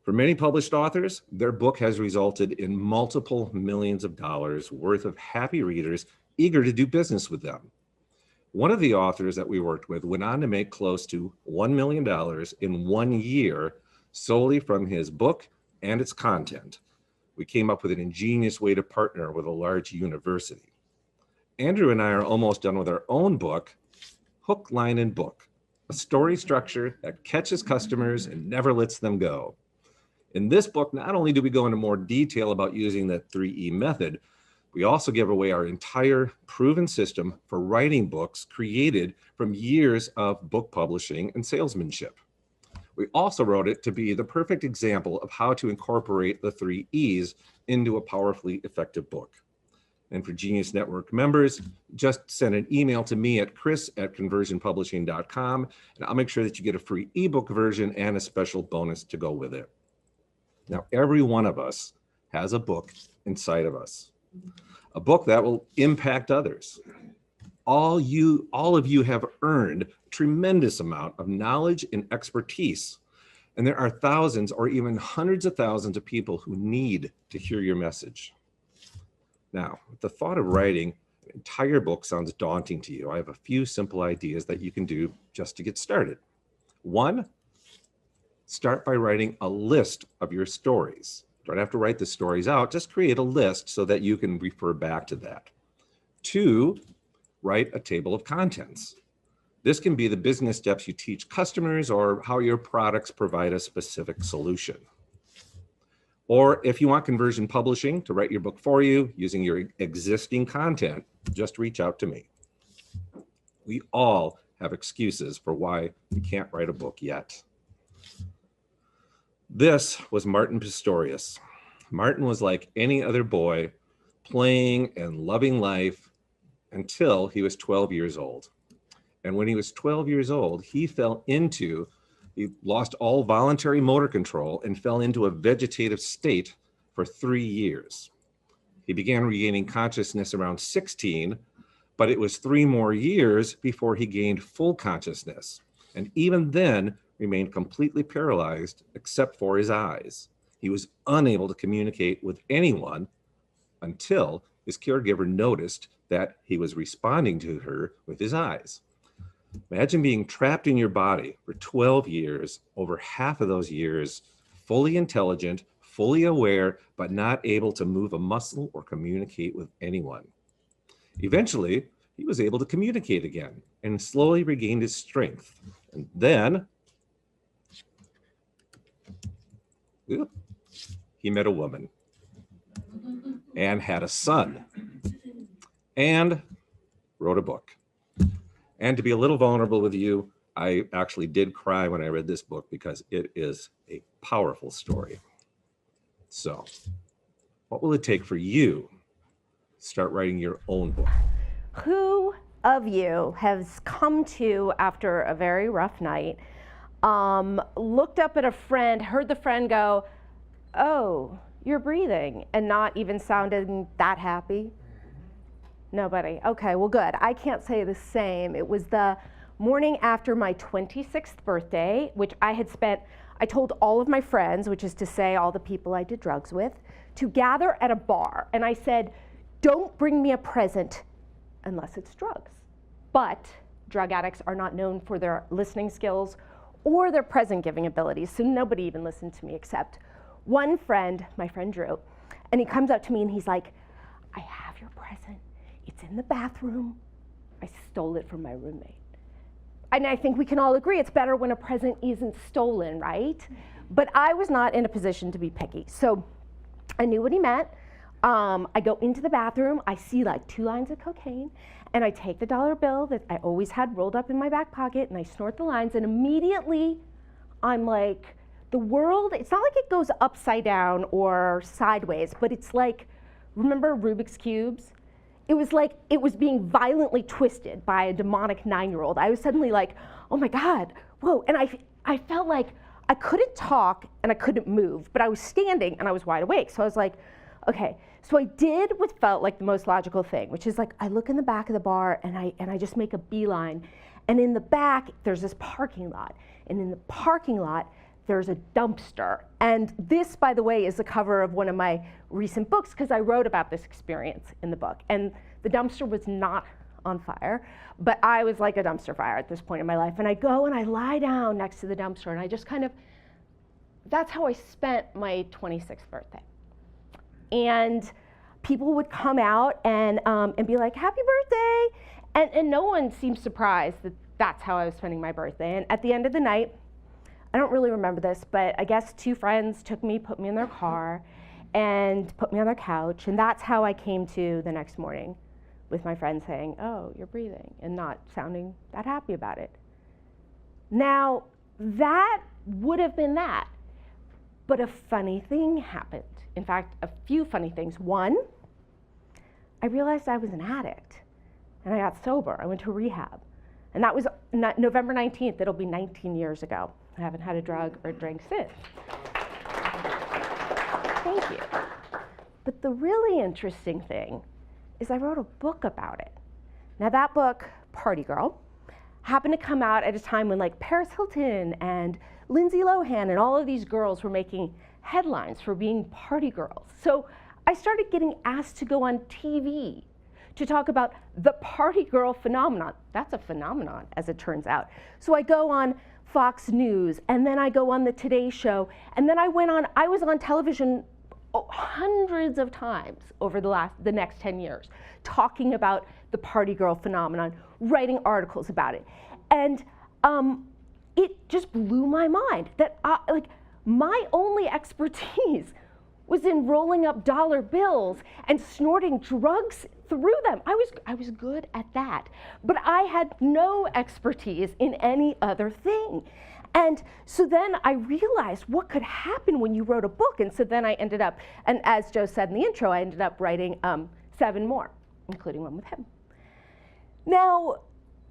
For many published authors, their book has resulted in multiple millions of dollars worth of happy readers eager to do business with them. One of the authors that we worked with went on to make close to $1 million in 1 year solely from his book and its content. We came up with an ingenious way to partner with a large university. Andrew and I are almost done with our own book, Hook, Line, and Book, a story structure that catches customers and never lets them go. In this book, not only do we go into more detail about using the 3E method, we also give away our entire proven system for writing books created from years of book publishing and salesmanship. We also wrote it to be the perfect example of how to incorporate the 3 E's into a powerfully effective book. And for Genius Network members, just send an email to me at chris@conversionpublishing.com, and I'll make sure that you get a free ebook version and a special bonus to go with it. Now, every one of us has a book inside of us, a book that will impact others. All of you have earned a tremendous amount of knowledge and expertise, and there are thousands or even hundreds of thousands of people who need to hear your message. Now, the thought of writing an entire book sounds daunting to you. I have a few simple ideas that you can do just to get started. One, start by writing a list of your stories. Don't have to write the stories out, just create a list so that you can refer back to that. Two, write a table of contents. This can be the business steps you teach customers or how your products provide a specific solution. Or if you want Conversion Publishing to write your book for you using your existing content, just reach out to me. We all have excuses for why we can't write a book yet. This was Martin Pistorius. Martin was like any other boy, playing and loving life until he was 12 years old. And when he was 12 years old, he lost all voluntary motor control and fell into a vegetative state for 3 years. He began regaining consciousness around 16, but it was 3 more years before he gained full consciousness. And even then, remained completely paralyzed except for his eyes. He was unable to communicate with anyone until his caregiver noticed that he was responding to her with his eyes. Imagine being trapped in your body for 12 years, over half of those years, fully intelligent, fully aware, but not able to move a muscle or communicate with anyone. Eventually, he was able to communicate again and slowly regained his strength. And then he met a woman and had a son and wrote a book. And to be a little vulnerable with you, I actually did cry when I read this book because it is a powerful story. So, what will it take for you to start writing your own book? Who of you has come to after a very rough night, looked up at a friend, heard the friend go, "Oh, you're breathing," and not even sounding that happy? Nobody. Okay, well, good. I can't say the same. It was the morning after my 26th birthday, which I told all of my friends, which is to say all the people I did drugs with, to gather at a bar. And I said, don't bring me a present unless it's drugs. But drug addicts are not known for their listening skills or their present giving abilities. So nobody even listened to me except one friend, my friend Drew. And he comes up to me and he's like, I have your present. It's in the bathroom. I stole it from my roommate. And I think we can all agree it's better when a present isn't stolen, right? But I was not in a position to be picky. So I knew what he meant. I go into the bathroom, I see like 2 lines of cocaine, and I take the dollar bill that I always had rolled up in my back pocket, and I snort the lines, and immediately I'm like, the world, it's not like it goes upside down or sideways, but it's like, remember Rubik's Cubes? It was like it was being violently twisted by a demonic 9-year-old. I was suddenly like, oh my God, whoa. And I felt like I couldn't talk and I couldn't move, but I was standing and I was wide awake. So I was like, okay. So I did what felt like the most logical thing, which is like, I look in the back of the bar and I just make a beeline. And in the back, there's this parking lot. And in the parking lot, there's a dumpster. And this, by the way, is the cover of one of my recent books because I wrote about this experience in the book. And the dumpster was not on fire, but I was like a dumpster fire at this point in my life. And I go and I lie down next to the dumpster and I just kind of, that's how I spent my 26th birthday. And people would come out and be like, happy birthday. And no one seemed surprised that that's how I was spending my birthday. And at the end of the night, I don't really remember this, but I guess 2 friends took me, put me in their car, and put me on their couch. And that's how I came to the next morning with my friend saying, oh, you're breathing, and not sounding that happy about it. Now, that would have been that. But a funny thing happened. In fact, a few funny things. One, I realized I was an addict, and I got sober. I went to rehab. And that was November 19th. It'll be 19 years ago. I haven't had a drug or a drink since. Thank you. But the really interesting thing is I wrote a book about it. Now that book, Party Girl, happened to come out at a time when like Paris Hilton and Lindsay Lohan and all of these girls were making headlines for being party girls. So I started getting asked to go on TV to talk about the party girl phenomenon. That's a phenomenon, as it turns out. So I go on Fox News, and then I go on the Today Show, and then I was on television hundreds of times over the next 10 years, talking about the party girl phenomenon, writing articles about it. And it just blew my mind that my only expertise was in rolling up dollar bills and snorting drugs through them. I was good at that, but I had no expertise in any other thing. And so then I realized what could happen when you wrote a book. And so then I ended up, and as Joe said in the intro, I ended up writing 7 more, including one with him. Now,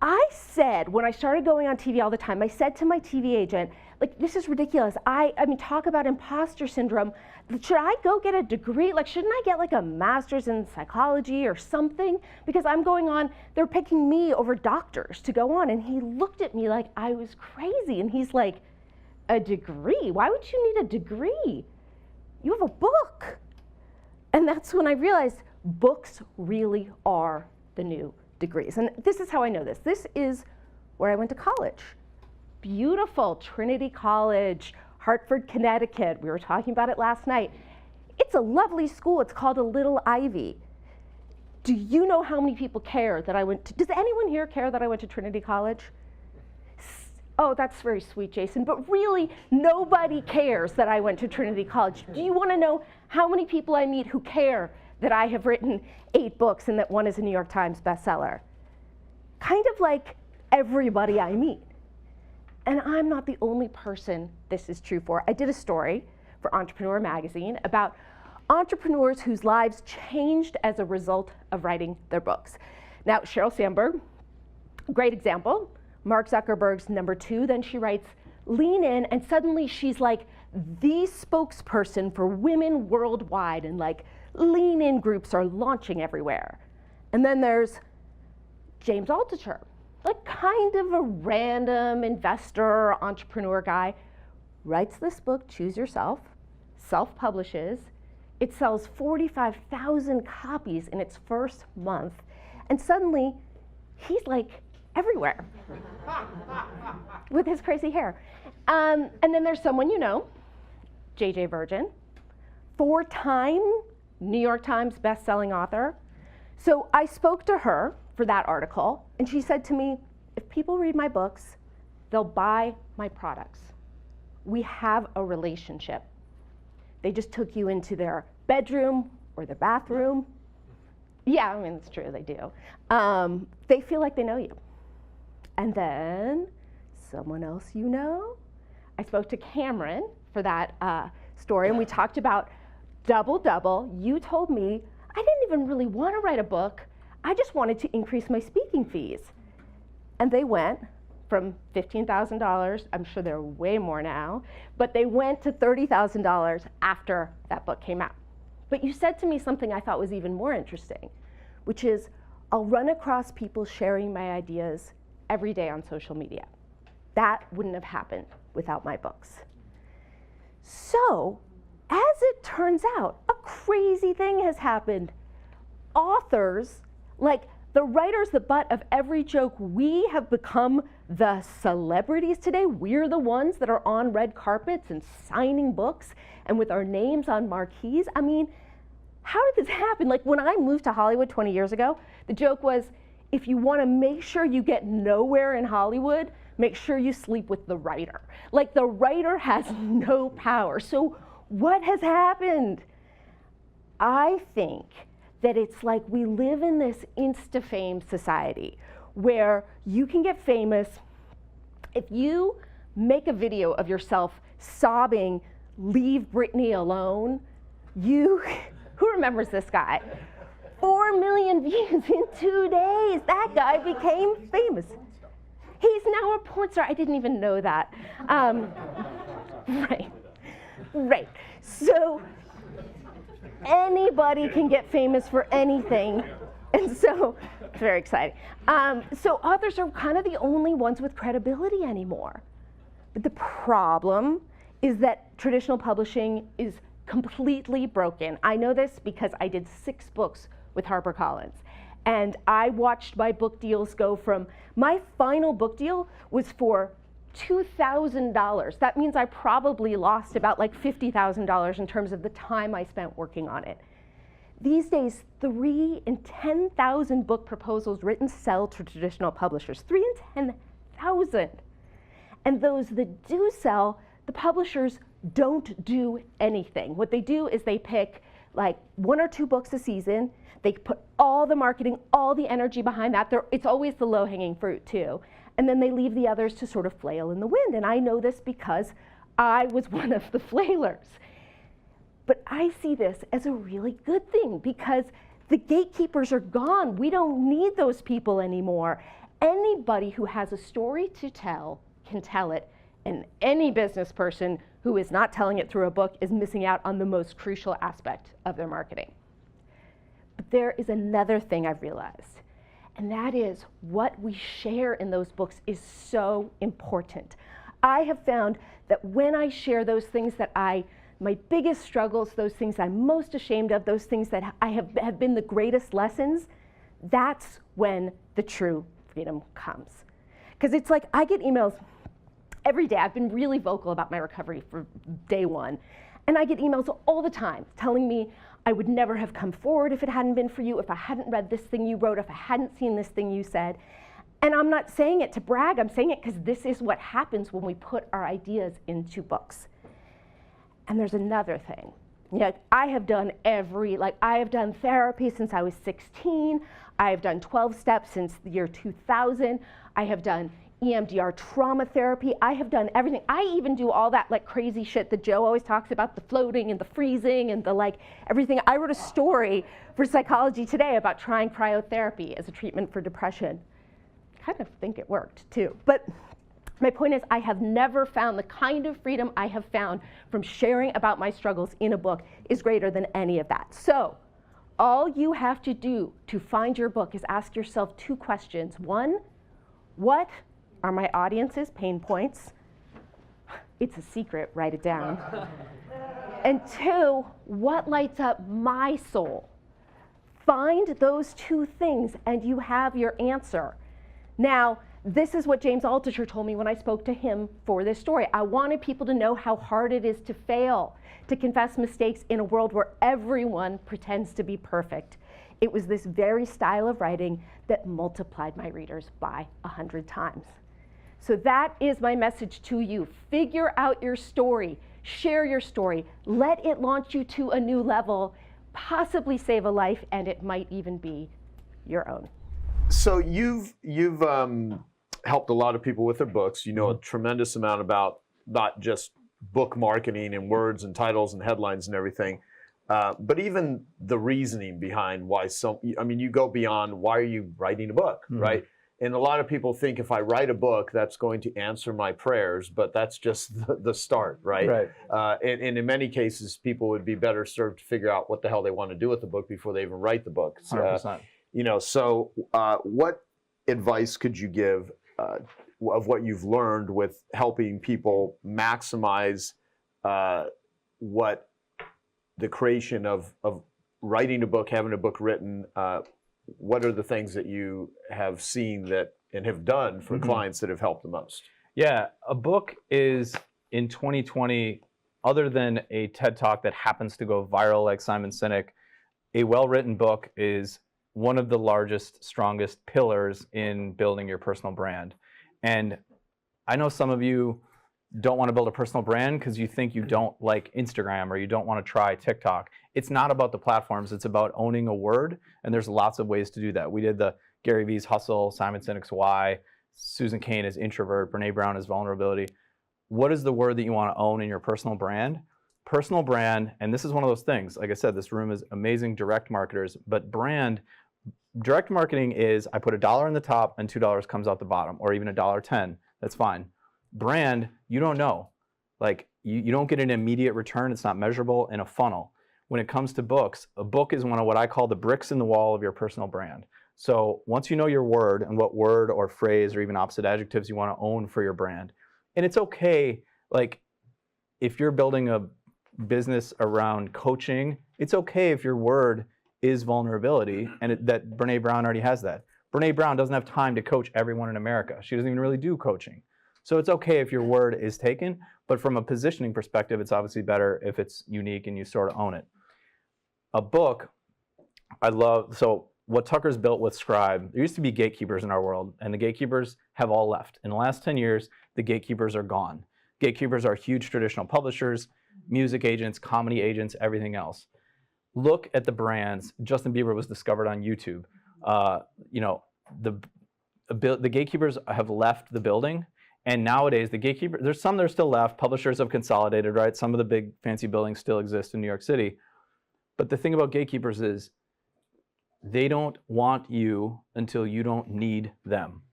I said, when I started going on TV all the time, I said to my TV agent, like, this is ridiculous. I mean, talk about imposter syndrome. Should I go get a degree? Like, shouldn't I get like a master's in psychology or something? Because I'm going on, they're picking me over doctors to go on. And he looked at me like I was crazy. And he's like, a degree? Why would you need a degree? You have a book. And that's when I realized books really are the new degrees. And this is how I know this. This is where I went to college. Beautiful Trinity College, Hartford, Connecticut. We were talking about it last night. It's a lovely school. It's called a Little Ivy. Do you know how many people care that I went to, does anyone here care that I went to Trinity College? Oh, that's very sweet, Jason, but really nobody cares that I went to Trinity College. Do you want to know how many people I meet who care that I have written 8 books and that one is a New York Times bestseller? Kind of like everybody I meet. And I'm not the only person this is true for. I did a story for Entrepreneur Magazine about entrepreneurs whose lives changed as a result of writing their books. Now, Sheryl Sandberg, great example. Mark Zuckerberg's number 2. Then she writes Lean In, and suddenly she's like the spokesperson for women worldwide, and like Lean In groups are launching everywhere. And then there's James Altucher, like kind of a random investor, entrepreneur guy, writes this book, Choose Yourself, self-publishes. It sells 45,000 copies in its first month. And suddenly, he's like everywhere with his crazy hair. And then there's someone you know, J.J. Virgin, 4-time New York Times best-selling author. So I spoke to her for that article, and she said to me, if people read my books, they'll buy my products. We have a relationship. They just took you into their bedroom or their bathroom. Yeah, I mean, it's true, they do. They feel like they know you. And then someone else you know, I spoke to Cameron for that story, and we talked about double. You told me, I didn't even really want to write a book. I just wanted to increase my speaking fees. And they went from $15,000. I'm sure they're way more now, but they went to $30,000 after that book came out. But you said to me something I thought was even more interesting, which is I'll run across people sharing my ideas every day on social media. That wouldn't have happened without my books. So, as it turns out, a crazy thing has happened. Authors, like the writers, the butt of every joke, we have become the celebrities today. We're the ones that are on red carpets and signing books and with our names on marquees. I mean, how did this happen? Like when I moved to Hollywood 20 years ago, the joke was, if you want to make sure you get nowhere in Hollywood, make sure you sleep with the writer. Like the writer has no power. So what has happened? I think that it's like we live in this insta-fame society where you can get famous. If you make a video of yourself sobbing, "Leave Britney alone," who remembers this guy? 4 million views in 2 days. That guy became famous. He's now a porn star. I didn't even know that. Right. So anybody can get famous for anything. And so it's very exciting. So authors are kind of the only ones with credibility anymore. But the problem is that traditional publishing is completely broken. I know this because I did 6 books with HarperCollins. And I watched my book deals go from, my final book deal was for $2,000. That means I probably lost about like $50,000 in terms of the time I spent working on it. These days, 3 in 10,000 book proposals written sell to traditional publishers. 3 in 10,000. And those that do sell, the publishers don't do anything. What they do is they pick like 1 or 2 books a season. They put all the marketing, all the energy behind that. It's always the low-hanging fruit too. And then they leave the others to sort of flail in the wind. And I know this because I was one of the flailers. But I see this as a really good thing because the gatekeepers are gone. We don't need those people anymore. Anybody who has a story to tell can tell it. And any business person who is not telling it through a book is missing out on the most crucial aspect of their marketing. But there is another thing I've realized, and that is what we share in those books is so important. I have found that when I share those things that my biggest struggles, those things I'm most ashamed of, those things that have been the greatest lessons, that's when the true freedom comes. Because it's like I get emails every day. I've been really vocal about my recovery for day one. And I get emails all the time telling me I would never have come forward if it hadn't been for you, if I hadn't read this thing you wrote, if I hadn't seen this thing you said. And I'm not saying it to brag, I'm saying it because this is what happens when we put our ideas into books. And there's another thing. I have done I have done therapy since I was 16. I have done 12 steps since the year 2000. I have done EMDR trauma therapy. I have done everything. I even do all that like crazy shit that Joe always talks about, the floating and the freezing and the like everything. I wrote a story for Psychology Today about trying cryotherapy as a treatment for depression. I kind of think it worked too. But my point is I have never found the kind of freedom I have found from sharing about my struggles in a book is greater than any of that. So all you have to do to find your book is ask yourself 2 questions. 1, what are my audience's pain points? It's a secret, write it down. And 2, what lights up my soul? Find those 2 things and you have your answer. Now, this is what James Altucher told me when I spoke to him for this story. I wanted people to know how hard it is to fail, to confess mistakes in a world where everyone pretends to be perfect. It was this very style of writing that multiplied my readers by 100 times. So that is my message to you. Figure out your story, share your story, let it launch you to a new level, possibly save a life, and it might even be your own. So you've helped a lot of people with their books. You know a tremendous amount about not just book marketing and words and titles and headlines and everything, but even the reasoning behind why you go beyond why are you writing a book, right? and a lot of people think if I write a book, that's going to answer my prayers, but that's just the start, right? And in many cases, people would be better served to figure out what the hell they want to do with the book before they even write the book. 100%. So what advice could you give of what you've learned with helping people maximize what the creation of writing a book, having a book written, what are the things that you have seen that and have done for clients that have helped the most? Yeah, a book is in 2020, other than a TED Talk that happens to go viral like Simon Sinek, a well-written book is one of the largest, strongest pillars in building your personal brand. And I know some of you don't want to build a personal brand because you think you don't like Instagram or you don't want to try TikTok. It's not about the platforms. It's about owning a word. And there's lots of ways to do that. We did the Gary Vee's Hustle, Simon Sinek's Why, Susan Cain is Introvert, Brene Brown is Vulnerability. What is the word that you want to own in your personal brand? Personal brand, and this is one of those things, like I said, this room is amazing direct marketers, but direct marketing is I put $1 in the top and $2 comes out the bottom, or even $1.10, that's fine. Brand, you don't know. Like you don't get an immediate return. It's not measurable in a funnel. When it comes to books, a book is one of what I call the bricks in the wall of your personal brand. So once you know your word and what word or phrase or even opposite adjectives you want to own for your brand, and it's okay, like if you're building a business around coaching, it's okay if your word is vulnerability, and that Brene Brown already has that. Brene Brown doesn't have time to coach everyone in America. She doesn't even really do coaching. So it's okay if your word is taken, but from a positioning perspective, it's obviously better if it's unique and you sort of own it. A book, I love, so what Tucker's built with Scribe, there used to be gatekeepers in our world, and the gatekeepers have all left. In the last 10 years, the gatekeepers are gone. Gatekeepers are huge traditional publishers, music agents, comedy agents, everything else. Look at the brands. Justin Bieber was discovered on YouTube. The gatekeepers have left the building. And nowadays, the gatekeeper, there's some that are still left. Publishers have consolidated, right? Some of the big fancy buildings still exist in New York City. But the thing about gatekeepers is they don't want you until you don't need them.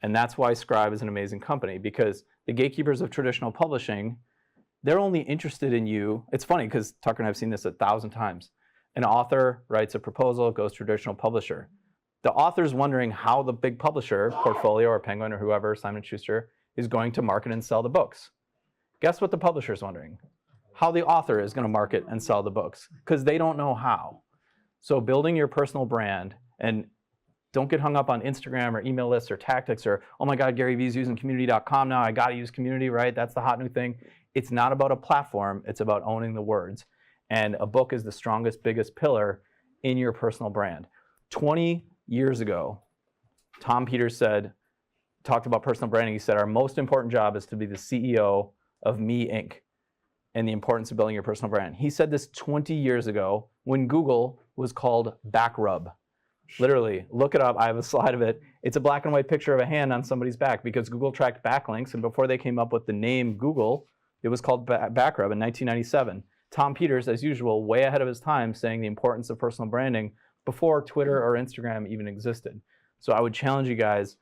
And that's why Scribe is an amazing company, because the gatekeepers of traditional publishing, they're only interested in you. It's funny because Tucker and I have seen this 1,000 times. An author writes a proposal, goes to traditional publisher. The author's wondering how the big publisher, Portfolio or Penguin or whoever, Simon & Schuster, is going to market and sell the books. Guess what the publisher's wondering? How the author is going to market and sell the books, because they don't know how. So building your personal brand, and don't get hung up on Instagram or email lists or tactics or, oh my God, Gary Vee's using community.com now, I got to use community, right? That's the hot new thing. It's not about a platform, it's about owning the words. And a book is the strongest, biggest pillar in your personal brand. 20 years ago, Tom Peters talked about personal branding. He said, our most important job is to be the CEO of Me Inc. and the importance of building your personal brand. He said this 20 years ago when Google was called Backrub. Literally, look it up. I have a slide of it. It's a black and white picture of a hand on somebody's back because Google tracked backlinks. And before they came up with the name Google, it was called Backrub in 1997. Tom Peters, as usual, way ahead of his time, saying the importance of personal branding before Twitter or Instagram even existed. So I would challenge you guys,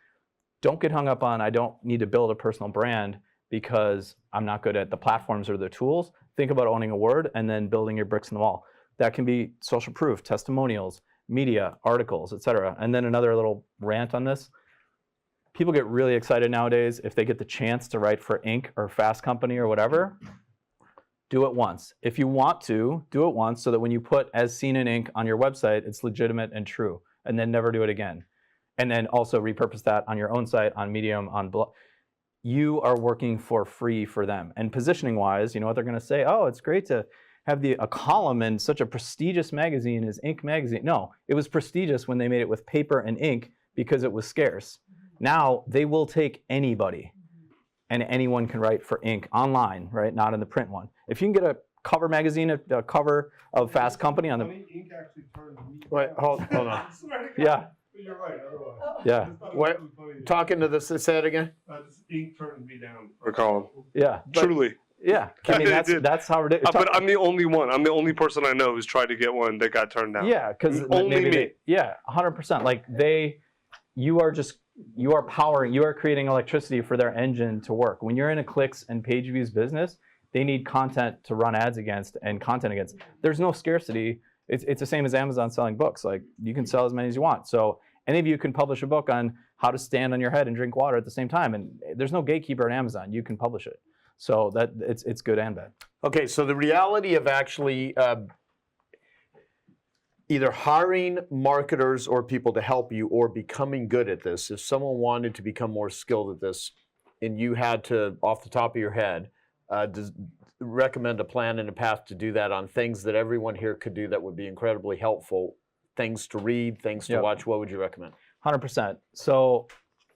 don't get hung up on, I don't need to build a personal brand because I'm not good at the platforms or the tools. Think about owning a word and then building your bricks in the wall. That can be social proof, testimonials, media, articles, etc. And then another little rant on this. People get really excited nowadays if they get the chance to write for Inc. or Fast Company or whatever. Do it once. If you want to, do it once so that when you put as seen in Inc. on your website, it's legitimate and true, and then never do it again. And then also repurpose that on your own site, on Medium, on blog. You are working for free for them. And positioning wise, you know what they're going to say? Oh, it's great to have a column in such a prestigious magazine as Inc. magazine. No, it was prestigious when they made it with paper and ink because it was scarce. Now they will take anybody, and anyone can write for Inc. online, right? Not in the print one. If you can get a cover magazine, a cover of Fast Company on the. Ink actually turned me. Wait, hold on. Yeah. You're right. Otherwise. Yeah. Wait, talking to this, say it again. This ink turned me down. For Colin. Yeah. Truly. Yeah. I mean, that's how ridiculous. But I'm the only one. I'm the only person I know who's tried to get one that got turned down. Yeah, because only me. Yeah, 100%. Like you are just you are creating electricity for their engine to work. When you're in a clicks and page views business, they need content to run ads against and content against. There's no scarcity. It's the same as Amazon selling books. Like, you can sell as many as you want. So any of you can publish a book on how to stand on your head and drink water at the same time. And there's no gatekeeper at Amazon. You can publish it. So that it's good and bad. Okay, so the reality of actually either hiring marketers or people to help you or becoming good at this, if someone wanted to become more skilled at this and you had to, off the top of your head, recommend a plan and a path to do that on things that everyone here could do that would be incredibly helpful, things to read, things to watch, what would you recommend? 100%. So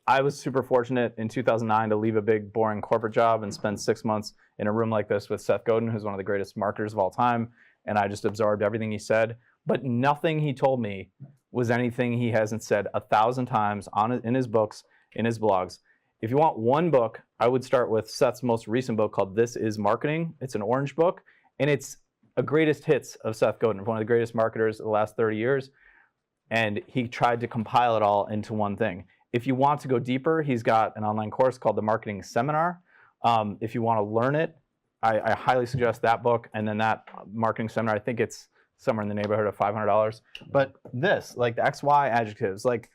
I was super fortunate in 2009 to leave a big, boring corporate job and spend 6 months in a room like this with Seth Godin, who's one of the greatest marketers of all time. And I just absorbed everything he said. But nothing he told me was anything he hasn't said 1,000 times in his books, in his blogs. If you want one book, I would start with Seth's most recent book called This Is Marketing. It's an orange book, and it's a greatest hits of Seth Godin, one of the greatest marketers of the last 30 years. And he tried to compile it all into one thing. If you want to go deeper, he's got an online course called the Marketing Seminar. If you want to learn it, I highly suggest that book. And then that marketing seminar, I think it's somewhere in the neighborhood of $500. But this, like the XY adjectives, like,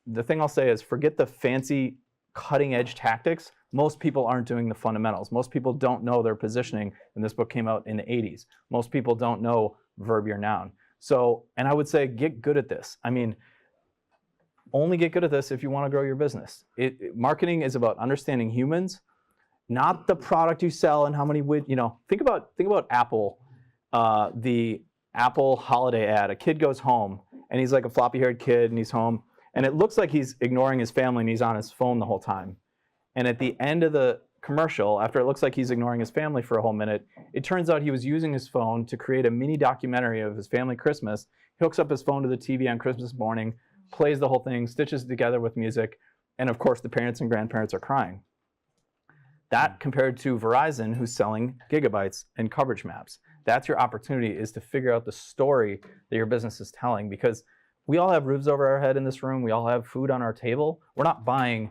the thing I'll say is forget the fancy cutting edge tactics. Most people aren't doing the fundamentals. Most people don't know their positioning. And this book came out in the 80s. Most people don't know verb your noun. So, and I would say get good at this. I mean, only get good at this if you want to grow your business. Marketing is about understanding humans, not the product you sell and how many think about Apple, the Apple holiday ad. A kid goes home and he's like a floppy-haired kid and he's home and it looks like he's ignoring his family and he's on his phone the whole time. And at the end of the commercial, after it looks like he's ignoring his family for a whole minute, it turns out he was using his phone to create a mini documentary of his family Christmas. He hooks up his phone to the TV on Christmas morning, plays the whole thing, stitches it together with music, and of course the parents and grandparents are crying. That compared to Verizon, who's selling gigabytes and coverage maps. That's your opportunity, is to figure out the story that your business is telling, because we all have roofs over our head in this room. We all have food on our table. We're not buying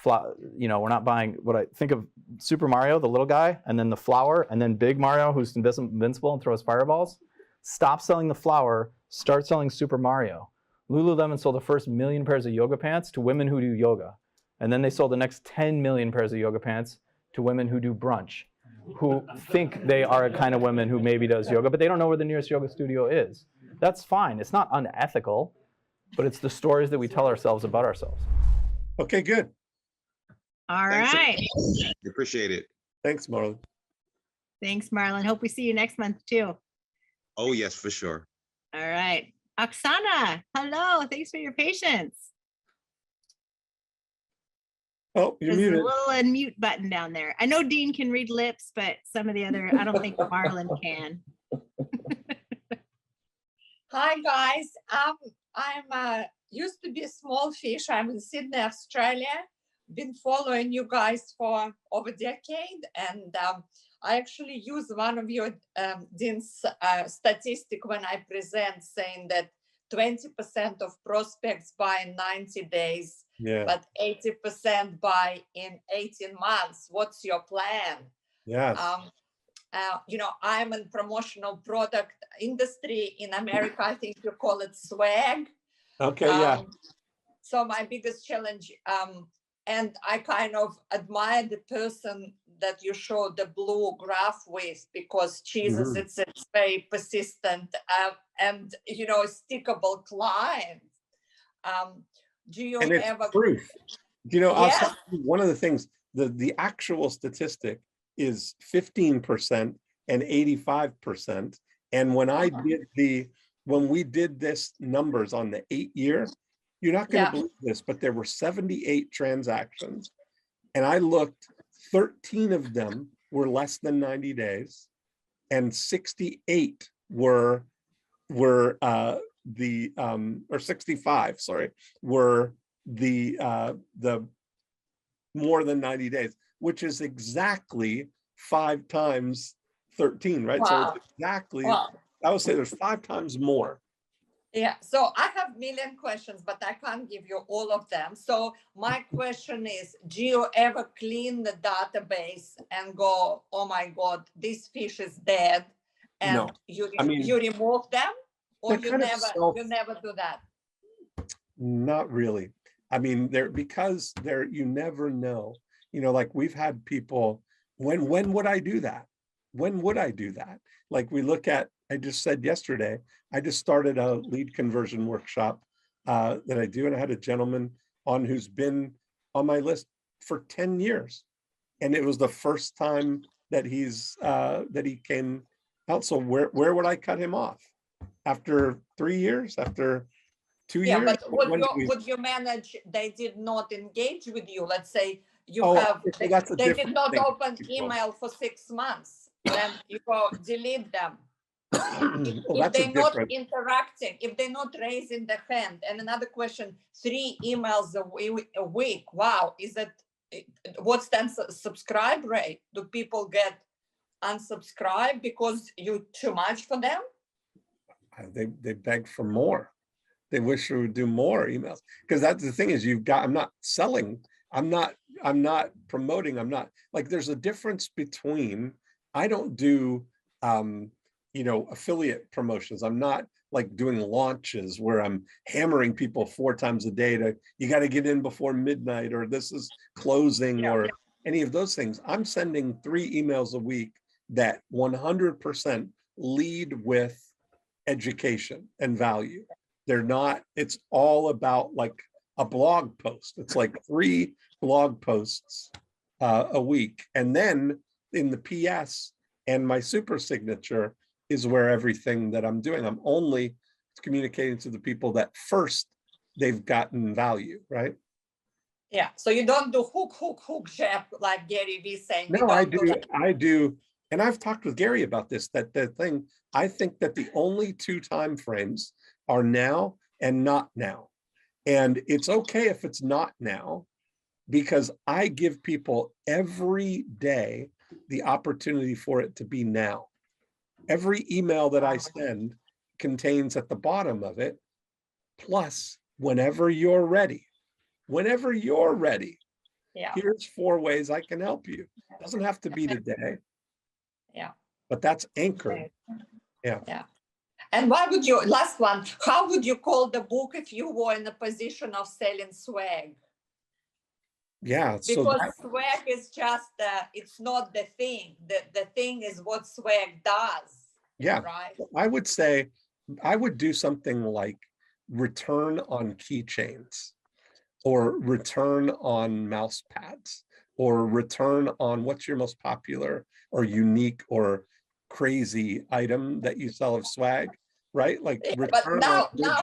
we're not buying what I think of Super Mario, the little guy, and then the flower, and then Big Mario, who's invincible and throws fireballs. Stop selling the flower, start selling Super Mario. Lululemon sold the first 1 million pairs of yoga pants to women who do yoga. And then they sold the next 10 million pairs of yoga pants to women who do brunch, who think they are a kind of women who maybe does yoga, but they don't know where the nearest yoga studio is. That's fine. It's not unethical, but it's the stories that we tell ourselves about ourselves. Okay, good. All right. Appreciate it. Thanks, Marlon. Thanks, Marlon. Hope we see you next month too. Oh, yes, for sure. All right. Oksana, hello. Thanks for your patience. Oh, you're There's muted. a little unmute button down there. I know Dean can read lips, but some of the other, I don't think Marlon can. Hi, guys. I'm used to be a small fish. I'm in Sydney, Australia. Been following you guys for over a decade, and I actually use one of your Dean's statistic when I present, saying that 20% of prospects buy in 90 days, but 80% buy in 18 months. What's your plan? Yes. I'm in promotional product industry in America. I think you call it swag. Okay, yeah. So my biggest challenge, and I kind of admire the person that you showed the blue graph with, because Jesus, it's very persistent and stickable client. Do you and ever? It's proof. Yeah. One of the things, the actual statistic is 15% and 85%. And when we did this numbers on the 8-year, you're not going to believe this, but there were 78 transactions, and I looked, 13 of them were less than 90 days, and 68 were 65, sorry, were the more than 90 days, which is exactly 5 times 13, right? Wow. So it's exactly, I would say there's 5 times more Yeah, so I have a million questions, but I can't give you all of them. So my question is, do you ever clean the database and go, oh my God, this fish is dead, and No, I mean, you remove them, or they're kind of you never do that? Not really. I mean, because you never know. You know, like we've had people, when would I do that? When would I do that? Like we look at, I just said yesterday, I just started a lead conversion workshop that I do. And I had a gentleman on who's been on my list for 10 years. And it was the first time that that he came out. So where would I cut him off? After 3 years, after 2 years? Yeah, but would you manage, they did not engage with you? Let's say they did not open email for 6 months, then you go delete them. If they're not interacting, if they're not raising the hand. And another question, 3 emails a week. Wow, what's the subscribe rate? Do people get unsubscribed because you're too much for them? They beg for more. They wish we would do more emails, because that's the thing is I'm not selling. I'm not promoting. I'm not, like, there's a difference between, I don't do, affiliate promotions. I'm not like doing launches where I'm hammering people 4 times a day you got to get in before midnight, or this is closing, or any of those things. I'm sending 3 emails a week that 100% lead with education and value. They're not, it's all about like a blog post. It's like 3 blog posts a week. And then in the PS and my super signature is where everything that I'm doing, I'm only communicating to the people that first they've gotten value, right? Yeah, so you don't do hook, jab, like Gary Vee saying. No, I do. And I've talked with Gary about this, that the thing, I think that the only 2 time frames are now and not now. And it's okay if it's not now, because I give people every day the opportunity for it to be now. Every email that I send contains at the bottom of it, plus whenever you're ready, here's 4 ways I can help you. It doesn't have to be today. Yeah. But that's anchored. Yeah. Yeah. And last one, how would you call the book if you were in a position of selling swag? Yeah. Because swag is just, it's not the thing. The thing is what swag does. Yeah. Right. I would say, I would do something like return on keychains, or return on mouse pads, or return on what's your most popular or unique or crazy item that you sell of swag, right? Like return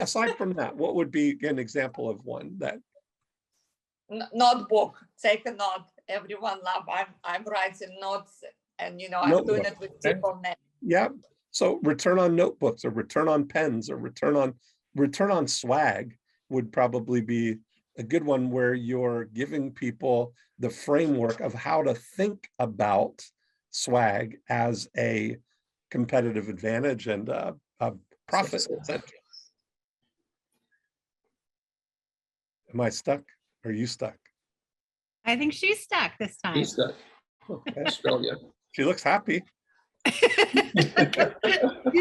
aside from that, what would be an example of one that? Notebook, take a note. Everyone love. I'm writing notes, and I'm doing it with people now. Yeah. So return on notebooks, or return on pens, or return on swag would probably be a good one, where you're giving people the framework of how to think about swag as a competitive advantage and a profit center. Am I stuck? Are you stuck? I think she's stuck this time. He's stuck. Okay. Australia. She looks happy. You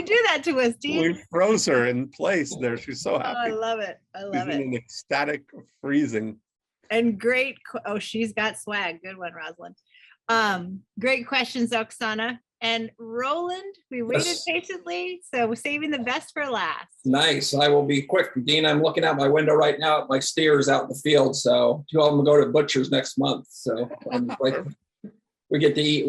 do that to us, Dean. We froze her in place there. She's so happy. Oh, I love it. I love She's it. in an ecstatic freezing. And great. She's got swag. Good one, Rosalind. Great questions, Oksana. And Roland, we waited patiently, so we're saving the best for last. Nice. I will be quick. Dean, I'm looking out my window right now at my steers out in the field. So 2 of them go to butchers next month. So we get to eat.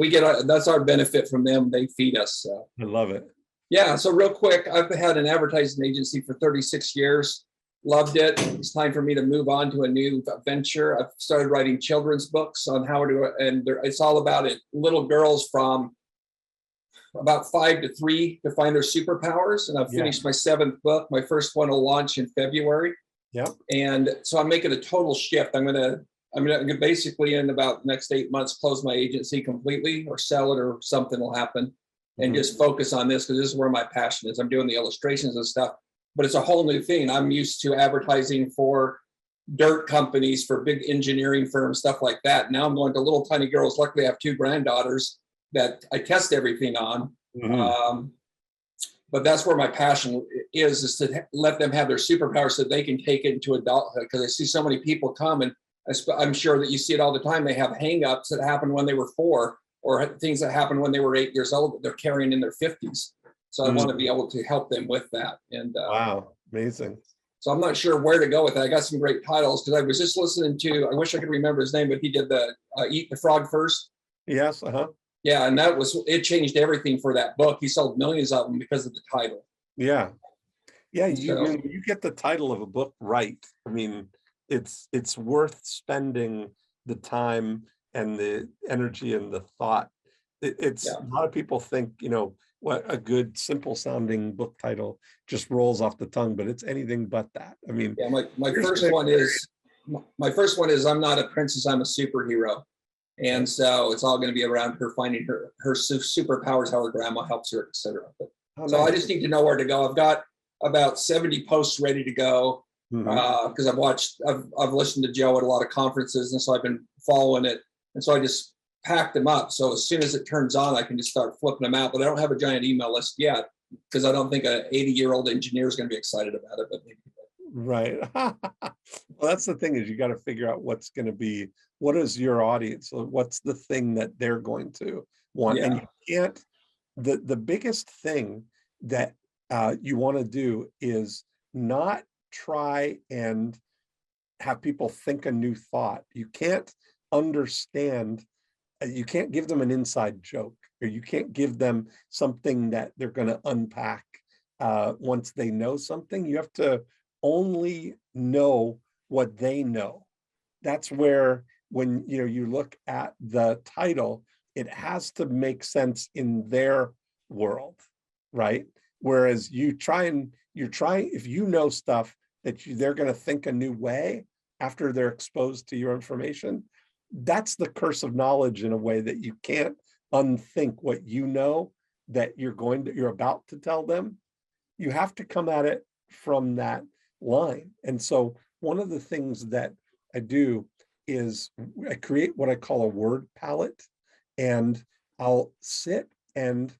That's our benefit from them. They feed us. So I love it. Yeah. So real quick, I've had an advertising agency for 36 years. Loved it. It's time for me to move on to a new venture. I've started writing children's books on how to, and it's all about it. Little girls from about 5 to 3 to find their superpowers. And I've finished my 7th book. My first one will launch in February. Yeah. And so I'm making a total shift. I'm gonna basically in about the next 8 months close my agency completely, or sell it, or something will happen, and just focus on this, because this is where my passion is. I'm doing the illustrations and stuff. but it's a whole new thing. I'm used to advertising for dirt companies, for big engineering firms, stuff like that. Now I'm going to little tiny girls. Luckily, I have 2 granddaughters that I test everything on. But that's where my passion is to let them have their superpower so they can take it into adulthood. Because I see so many people come, and I'm sure that you see it all the time. They have hangups that happened when they were 4, or things that happened when they were 8 years old that they're carrying in their 50s. So I want to be able to help them with that. And wow, amazing. So I'm not sure where to go with it. I got some great titles because I was just listening to, I wish I could remember his name, but he did the Eat the Frog First. Yes, Yeah, and it changed everything for that book. He sold millions of them because of the title. Yeah. Yeah, you get the title of a book right. I mean, it's worth spending the time and the energy and the thought. It's a lot of people think, what a good simple sounding book title just rolls off the tongue, but it's anything but that. I mean, yeah, my first one is I'm not a princess, I'm a superhero. And so it's all going to be around her finding her superpowers, how her grandma helps her, etc. So I just need to know where to go. I've got about 70 posts ready to go because I've listened to Joe at a lot of conferences, and so I've been following it. And so I just packed them up. So as soon as it turns on, I can just start flipping them out. But I don't have a giant email list yet because I don't think an 80-year-old engineer is going to be excited about it. But maybe. Right. Well, that's the thing, is you got to figure out what's going to be, what is your audience? What's the thing that they're going to want? Yeah. And you can't, the biggest thing that you want to do is not try and have people think a new thought. You can't understand, you can't give them an inside joke, or you can't give them something that they're going to unpack once they know something. You have to only know what they know. That's where, when you look at the title, it has to make sense in their world, right? Whereas if you know stuff that they're going to think a new way after they're exposed to your information, that's the curse of knowledge, in a way that you can't unthink what you know that you're about to tell them. You have to come at it from that line. And so one of the things that I do is I create what I call a word palette, and I'll sit and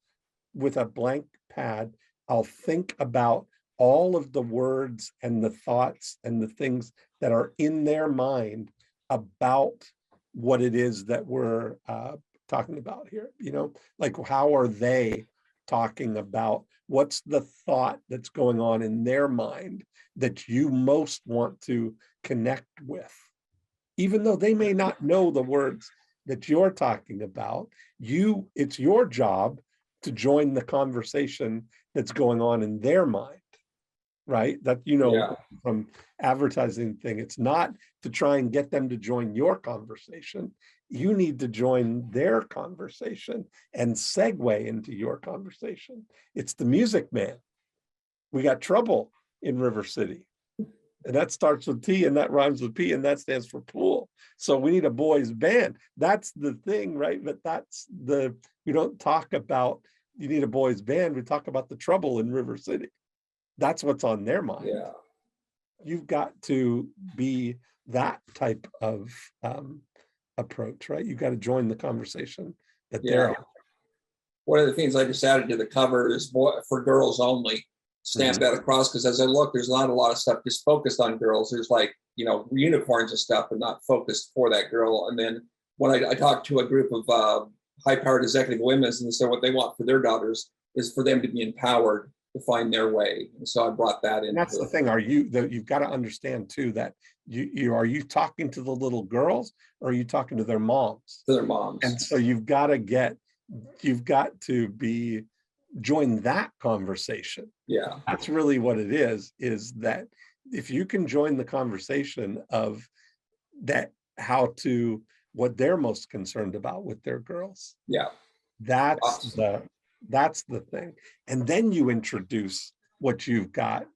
with a blank pad, I'll think about all of the words and the thoughts and the things that are in their mind about what it is that we're talking about here. Like, how are they talking about, what's the thought that's going on in their mind that you most want to connect with? Even though they may not know the words that you're talking about, it's your job to join the conversation that's going on in their mind, right? That, from advertising thing, it's not to try and get them to join your conversation. You need to join their conversation and segue into your conversation. It's the Music Man. We got trouble in River City. And that starts with T, and that rhymes with P, and that stands for pool. So we need a boys band. That's the thing, right? But we don't talk about, you need a boys band. We talk about the trouble in River City. That's what's on their mind. Yeah. You've got to be that type of approach, right? You've got to join the conversation that they're on. One of the things I just added to the cover is for girls only. Stamp that across, because as I look, there's not a lot of stuff just focused on girls. There's unicorns and stuff, but not focused for that girl. And then when I talked to a group of high-powered executive women, and they said what they want for their daughters is for them to be empowered to find their way. And so I brought that in. And that's the thing. You've got to understand too that are you talking to the little girls, or are you talking to their moms? To their moms. And so you've got to join that conversation. Yeah. That's really what it is that if you can join the conversation of that, what they're most concerned about with their girls. Yeah. That's awesome. That's the thing. And then you introduce what you've got.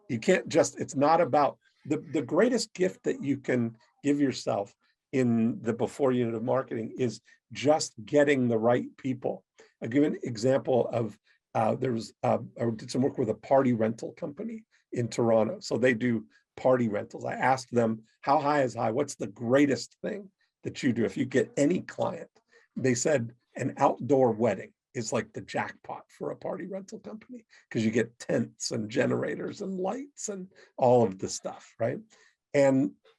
You can't it's not about the greatest gift that you can give yourself in the before unit of marketing is just getting the right people. I'll give an example of I did some work with a party rental company in Toronto. So they do party rentals. I asked them, how high is high? What's the greatest thing that you do if you get any client? They said an outdoor wedding is like the jackpot for a party rental company, because you get tents and generators and lights and all of the stuff, right?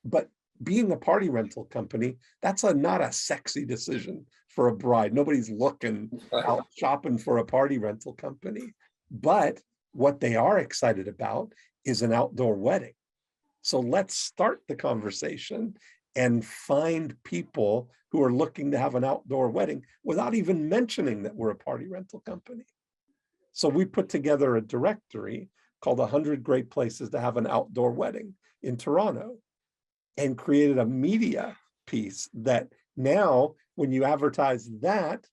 But being a party rental company, that's not a sexy decision for a bride. Nobody's looking out shopping for a party rental company. But what they are excited about is an outdoor wedding. So let's start the conversation and find people who are looking to have an outdoor wedding without even mentioning that we're a party rental company. So we put together a directory called 100 Great Places to Have an Outdoor Wedding in Toronto, and created a media piece that now when you advertise that,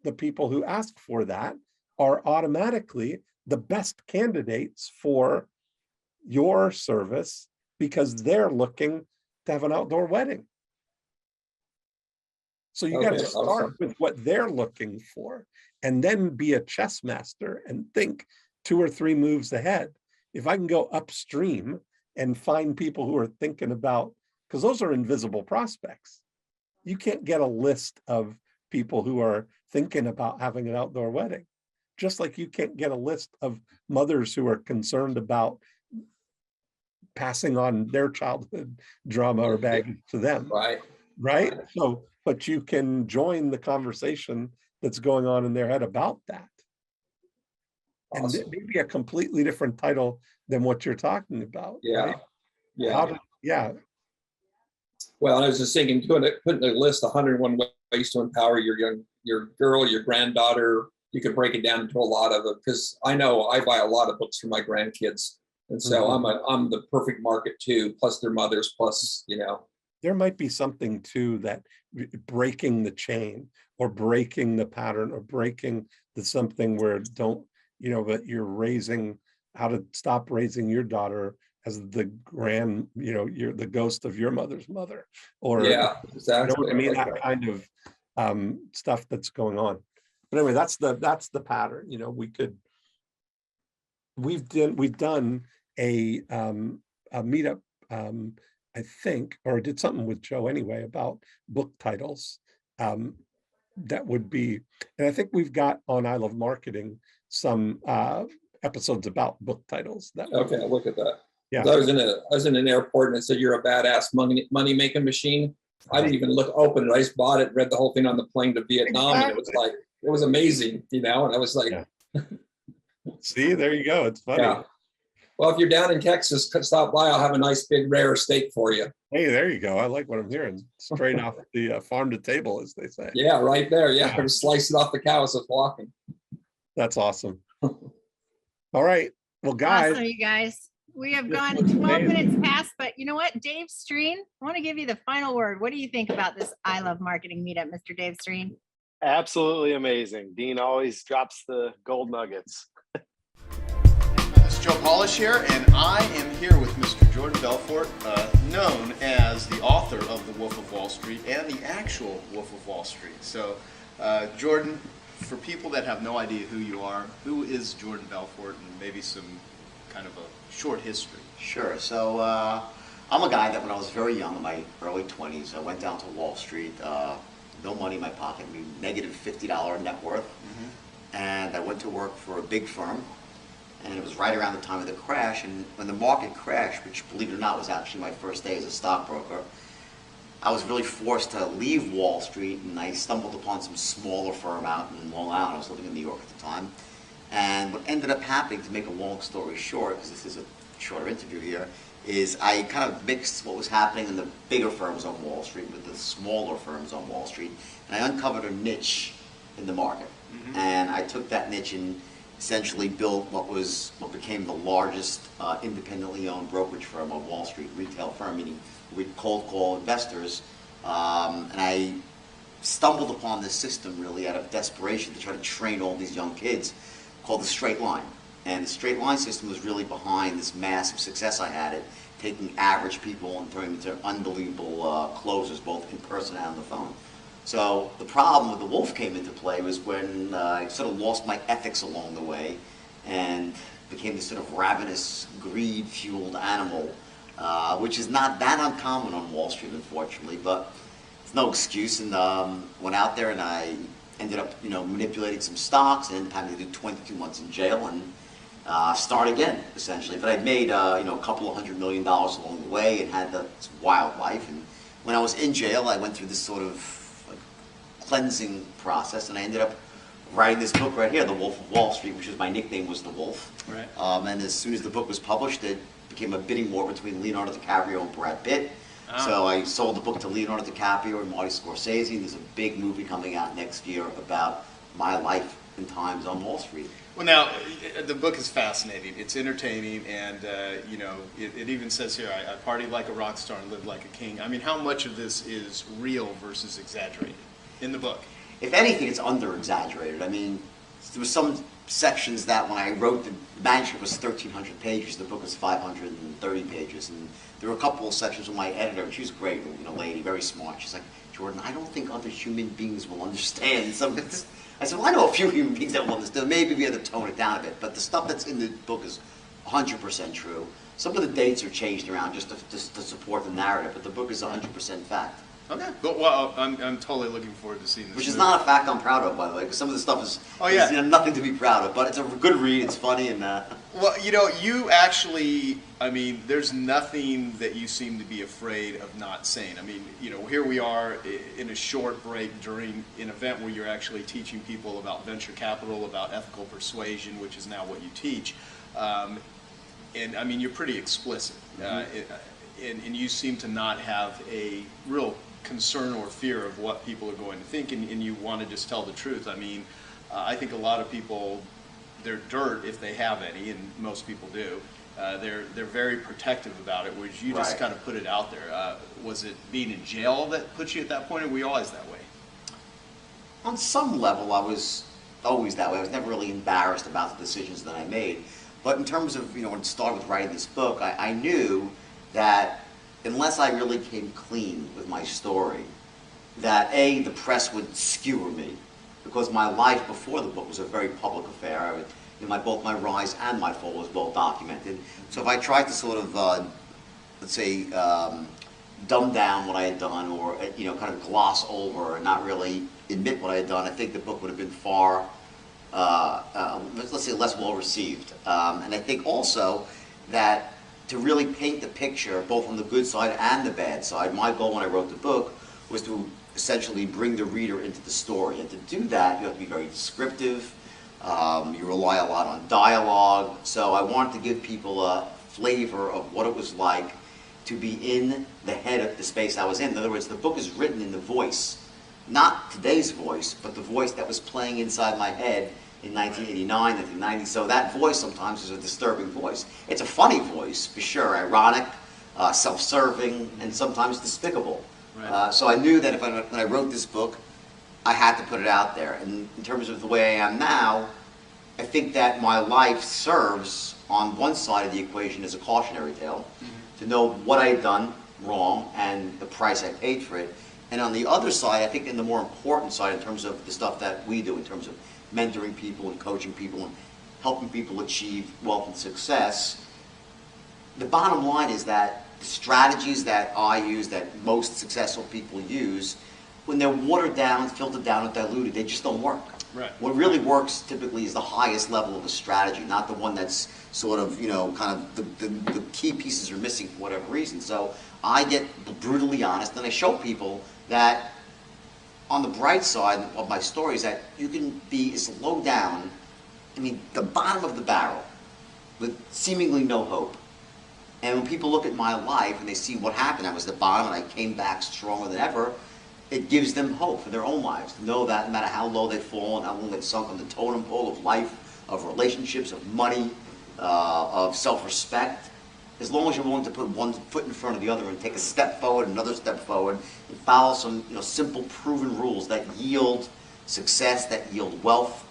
the people who ask for that are automatically the best candidates for your service, because they're looking to have an outdoor wedding. So you got to start with what they're looking for, and then be a chess master and think 2 or 3 moves ahead. If I can go upstream and find people who are thinking about, because those are invisible prospects. You can't get a list of people who are thinking about having an outdoor wedding, just like you can't get a list of mothers who are concerned about passing on their childhood drama or baggage to them. Right. So, but you can join the conversation that's going on in their head about that. Awesome. And maybe a completely different title than what you're talking about. Yeah. Right? Well, I was just thinking, putting a list, 101 ways to empower your girl, your granddaughter. You could break it down into a lot of it, because I know I buy a lot of books for my grandkids. And so I'm the perfect market too, plus their mothers, plus, There might be something too that breaking the chain or breaking the pattern or breaking the something where that you're raising, how to stop raising your daughter as the you're the ghost of your mother's mother, or exactly. You know what I mean? That kind of stuff that's going on. But anyway, that's the pattern. We've done a meetup, I think, or did something with Joe anyway about book titles. That would be, and I think we've got on I Love Marketing some episodes about book titles. Okay, I'll look at that. Yeah. I was in an airport and it said you're a badass money making machine. I didn't even open it. I just bought it, read the whole thing on the plane to Vietnam, and it was amazing, and I was like, see, there you go. It's funny. Yeah. Well, if you're down in Texas, stop by. I'll have a nice big rare steak for you. Hey, there you go. I like what I'm hearing. Straight off the farm to table, as they say. Yeah, right there. Yeah, or slice it off the cow as it's walking. That's awesome. All right. Well, guys. Awesome, you guys. We have gone 12 minutes past, but you know what? Dave Streen, I want to give you the final word. What do you think about this I Love Marketing meetup, Mr. Dave Streen? Absolutely amazing. Dean always drops the gold nuggets. It's Joe Polish here, and I am here with Mr. Jordan Belfort, known as the author of The Wolf of Wall Street and the actual Wolf of Wall Street. So, Jordan, for people that have no idea who you are, who is Jordan Belfort, and maybe some kind of a short history? Sure. So I'm a guy that when I was very young, in my early 20s, I went down to Wall Street, no money in my pocket, negative $50 net worth, and I went to work for a big firm, and it was right around the time of the crash, and when the market crashed, which, believe it or not, was actually my first day as a stockbroker, I was really forced to leave Wall Street, and I stumbled upon some smaller firm out in Long Island. I was living in New York at the time. And what ended up happening, to make a long story short, because this is a shorter interview here, is I kind of mixed what was happening in the bigger firms on Wall Street with the smaller firms on Wall Street, and I uncovered a niche in the market. And I took that niche and essentially built what became the largest independently owned brokerage firm on Wall Street, retail firm, meaning we'd cold call investors. And I stumbled upon this system really out of desperation to try to train all these young kids, called the straight line. And the straight line system was really behind this massive success I had at taking average people and turning them into unbelievable closers, both in person and on the phone. So the problem with the wolf came into play was when I sort of lost my ethics along the way and became this sort of ravenous, greed-fueled animal, which is not that uncommon on Wall Street, unfortunately, but it's no excuse. And went out there and I ended up, manipulating some stocks and having to do 22 months in jail and start again, essentially. But I'd made, a couple of $100 million along the way and had this wild life. And when I was in jail, I went through this sort of cleansing process, and I ended up writing this book right here, The Wolf of Wall Street, which is my nickname was The Wolf. Right. And as soon as the book was published, it became a bidding war between Leonardo DiCaprio and Brad Pitt. So I sold the book to Leonardo DiCaprio and Marty Scorsese. And there's a big movie coming out next year about my life and times on Wall Street. Well, now, the book is fascinating. It's entertaining, and, it even says here, I partied like a rock star and lived like a king. I mean, how much of this is real versus exaggerated in the book? If anything, it's under-exaggerated. I mean, there were some sections that when I wrote, the manuscript was 1,300 pages, the book was 530 pages, and there were a couple of sections with my editor, and she was great, lady, very smart. She's like, Jordan, I don't think other human beings will understand some of this. I said, well, I know a few human beings that will understand. Maybe we have to tone it down a bit, but the stuff that's in the book is 100% true. Some of the dates are changed around just to support the narrative, but the book is 100% fact. Okay. Well, I'm totally looking forward to seeing this. Which is movie. not a fact I'm proud of, by the way, because some of the stuff is, yeah. is, nothing to be proud of. But it's a good read. It's funny, and well, you actually, I mean, there's nothing that you seem to be afraid of not saying. I mean, here we are in a short break during an event where you're actually teaching people about venture capital, about ethical persuasion, which is now what you teach. And I mean, you're pretty explicit, and you seem to not have a real concern or fear of what people are going to think, and you want to just tell the truth. I mean, I think a lot of people, they're dirt if they have any, and most people do. They're very protective about it, whereas you just kind of put it out there. Was it being in jail that put you at that point, or were you always that way? On some level, I was always that way. I was never really embarrassed about the decisions that I made. But in terms of, when it started with writing this book, I knew that unless I really came clean with my story, that A, the press would skewer me, because my life before the book was a very public affair. Both my rise and my fall was well documented. So if I tried to sort of, let's say, dumb down what I had done, or kind of gloss over and not really admit what I had done, I think the book would have been far, let's say, less well received. And I think also that to really paint the picture, both on the good side and the bad side, my goal when I wrote the book was to essentially bring the reader into the story. And to do that, you have to be very descriptive. You rely a lot on dialogue. So I wanted to give people a flavor of what it was like to be in the head of the space I was in. In other words, the book is written in the voice, not today's voice, but the voice that was playing inside my head in 1989, 1990. So that voice sometimes is a disturbing voice. It's a funny voice, for sure, ironic, self-serving, and sometimes despicable. Right. So I knew that when I wrote this book, I had to put it out there. And in terms of the way I am now, I think that my life serves on one side of the equation as a cautionary tale, to know what I had done wrong and the price I paid for it. And on the other side, I think in the more important side, in terms of the stuff that we do, in terms of mentoring people and coaching people and helping people achieve wealth and success, the bottom line is that the strategies that I use, that most successful people use, when they're watered down, filtered down, and diluted, they just don't work. Right. What really works typically is the highest level of a strategy, not the one that's sort of, kind of the key pieces are missing for whatever reason. So I get brutally honest, and I show people that on the bright side of my story is that you can be as low down, the bottom of the barrel, with seemingly no hope. And when people look at my life and they see what happened, I was at the bottom and I came back stronger than ever, it gives them hope for their own lives, to know that no matter how low they've fallen, how long they've sunk on the totem pole of life, of relationships, of money, of self-respect, as long as you're willing to put one foot in front of the other and take a step forward, another step forward, and follow some simple, proven rules that yield success, that yield wealth,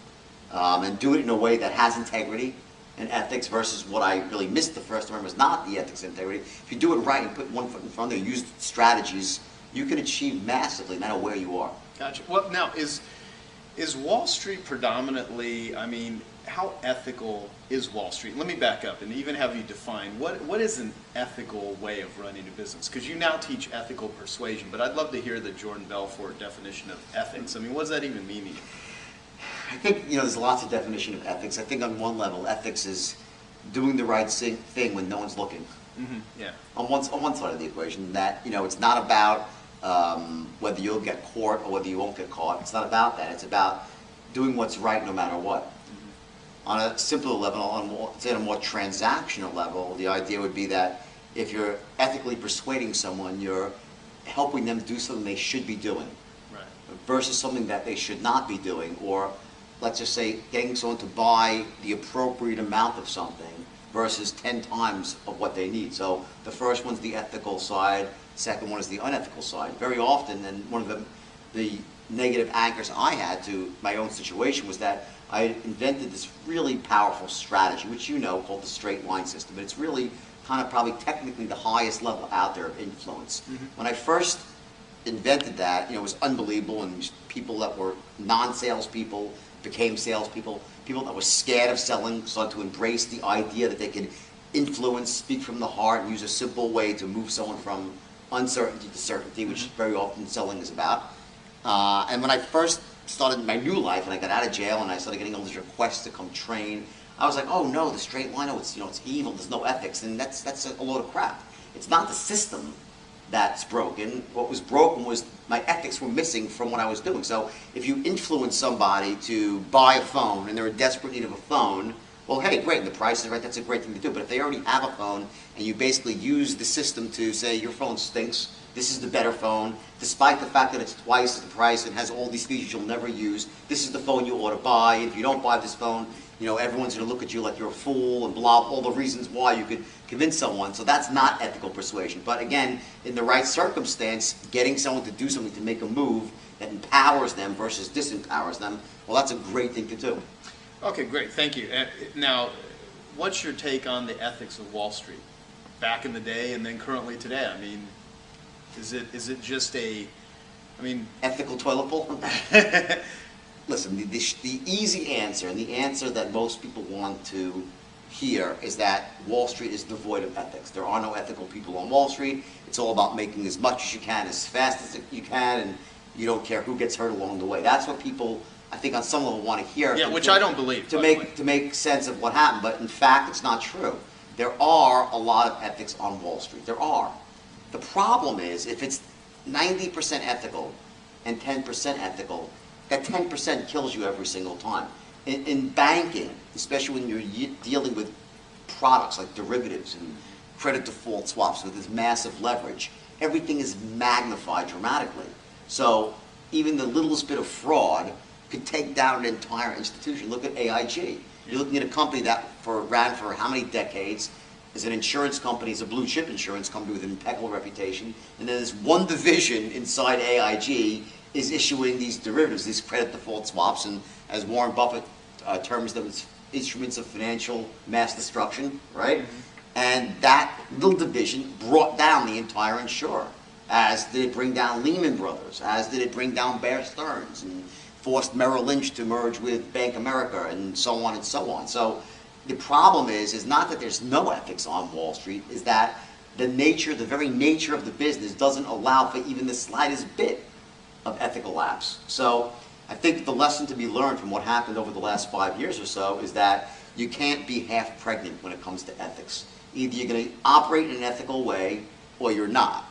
and do it in a way that has integrity and ethics versus what I really missed the first time was not the ethics and integrity. If you do it right and put one foot in front of it, use strategies, you can achieve massively no matter where you are. Gotcha. Well, now is Wall Street predominantly? I mean, how ethical is Wall Street? Let me back up and even have you define what is an ethical way of running a business? Because you now teach ethical persuasion, but I'd love to hear the Jordan Belfort definition of ethics. I mean, what does that even mean to you? I think, there's lots of definition of ethics. I think on one level, ethics is doing the right thing when no one's looking. Mm-hmm. Yeah. On one side of the equation, that, it's not about whether you'll get caught or whether you won't get caught. It's not about that. It's about doing what's right no matter what. Mm-hmm. On a simpler level, on a more transactional level, the idea would be that if you're ethically persuading someone, you're helping them do something they should be doing, right, versus something that they should not be doing, or let's just say getting someone to buy the appropriate amount of something versus 10 times of what they need. So the first one's the ethical side, second one is the unethical side. Very often, and one of the negative anchors I had to my own situation was that I invented this really powerful strategy, which called the straight line system. But it's really kind of probably technically the highest level out there of influence. Mm-hmm. When I first invented that, it was unbelievable, and people that were non-salespeople became salespeople. People that were scared of selling started to embrace the idea that they could influence, speak from the heart, and use a simple way to move someone from uncertainty to certainty, which very often selling is about. And when I first started my new life, and I got out of jail, and I started getting all these requests to come train, I was like, oh no, the straight line, it's evil, there's no ethics, and that's a load of crap. It's not the system that's broken. What was broken was my ethics were missing from what I was doing. So if you influence somebody to buy a phone and they're in desperate need of a phone, well, hey, great, the price is right, that's a great thing to do. But if they already have a phone and you basically use the system to say your phone stinks, this is the better phone, despite the fact that it's twice the price and has all these features you'll never use, this is the phone you ought to buy. If you don't buy this phone, everyone's going to look at you like you're a fool and blah, all the reasons why you could convince someone. So that's not ethical persuasion. But again, in the right circumstance, getting someone to do something to make a move that empowers them versus disempowers them, well, that's a great thing to do. Okay, great. Thank you. Now, what's your take on the ethics of Wall Street back in the day and then currently today? I mean, is it just ethical toilet bowl? Listen, the easy answer, and the answer that most people want to hear, is that Wall Street is devoid of ethics. There are no ethical people on Wall Street. It's all about making as much as you can, as fast as you can, and you don't care who gets hurt along the way. That's what people, I think, on some level want to hear. Yeah, which I don't believe. To make sense of what happened. But in fact, it's not true. There are a lot of ethics on Wall Street. There are. The problem is, if it's 90% ethical and 10% ethical, that 10% kills you every single time. In banking, especially when you're dealing with products like derivatives and credit default swaps with this massive leverage, everything is magnified dramatically. So even the littlest bit of fraud could take down an entire institution. Look at AIG. You're looking at a company that ran for how many decades, is an insurance company, is a blue chip insurance company with an impeccable reputation, and then there's one division inside AIG is issuing these derivatives, these credit default swaps, and as Warren Buffett terms them as instruments of financial mass destruction, right? Mm-hmm. And that little division brought down the entire insurer, as did it bring down Lehman Brothers, as did it bring down Bear Stearns, and forced Merrill Lynch to merge with Bank America, and so on and so on. So the problem is not that there's no ethics on Wall Street, is that the very nature of the business doesn't allow for even the slightest bit of ethical lapse. So I think the lesson to be learned from what happened over the last 5 years or so is that you can't be half pregnant when it comes to ethics. Either you're going to operate in an ethical way or you're not.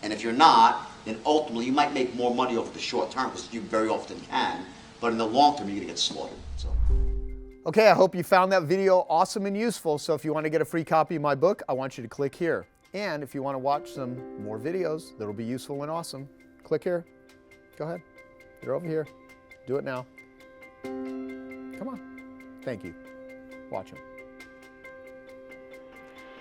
And if you're not, then ultimately you might make more money over the short term, because you very often can, but in the long term you're going to get slaughtered. So. Okay, I hope you found that video awesome and useful. So if you want to get a free copy of my book, I want you to click here. And if you want to watch some more videos that'll be useful and awesome, click here. Go ahead. They're over here. Do it now. Come on. Thank you. Watch them.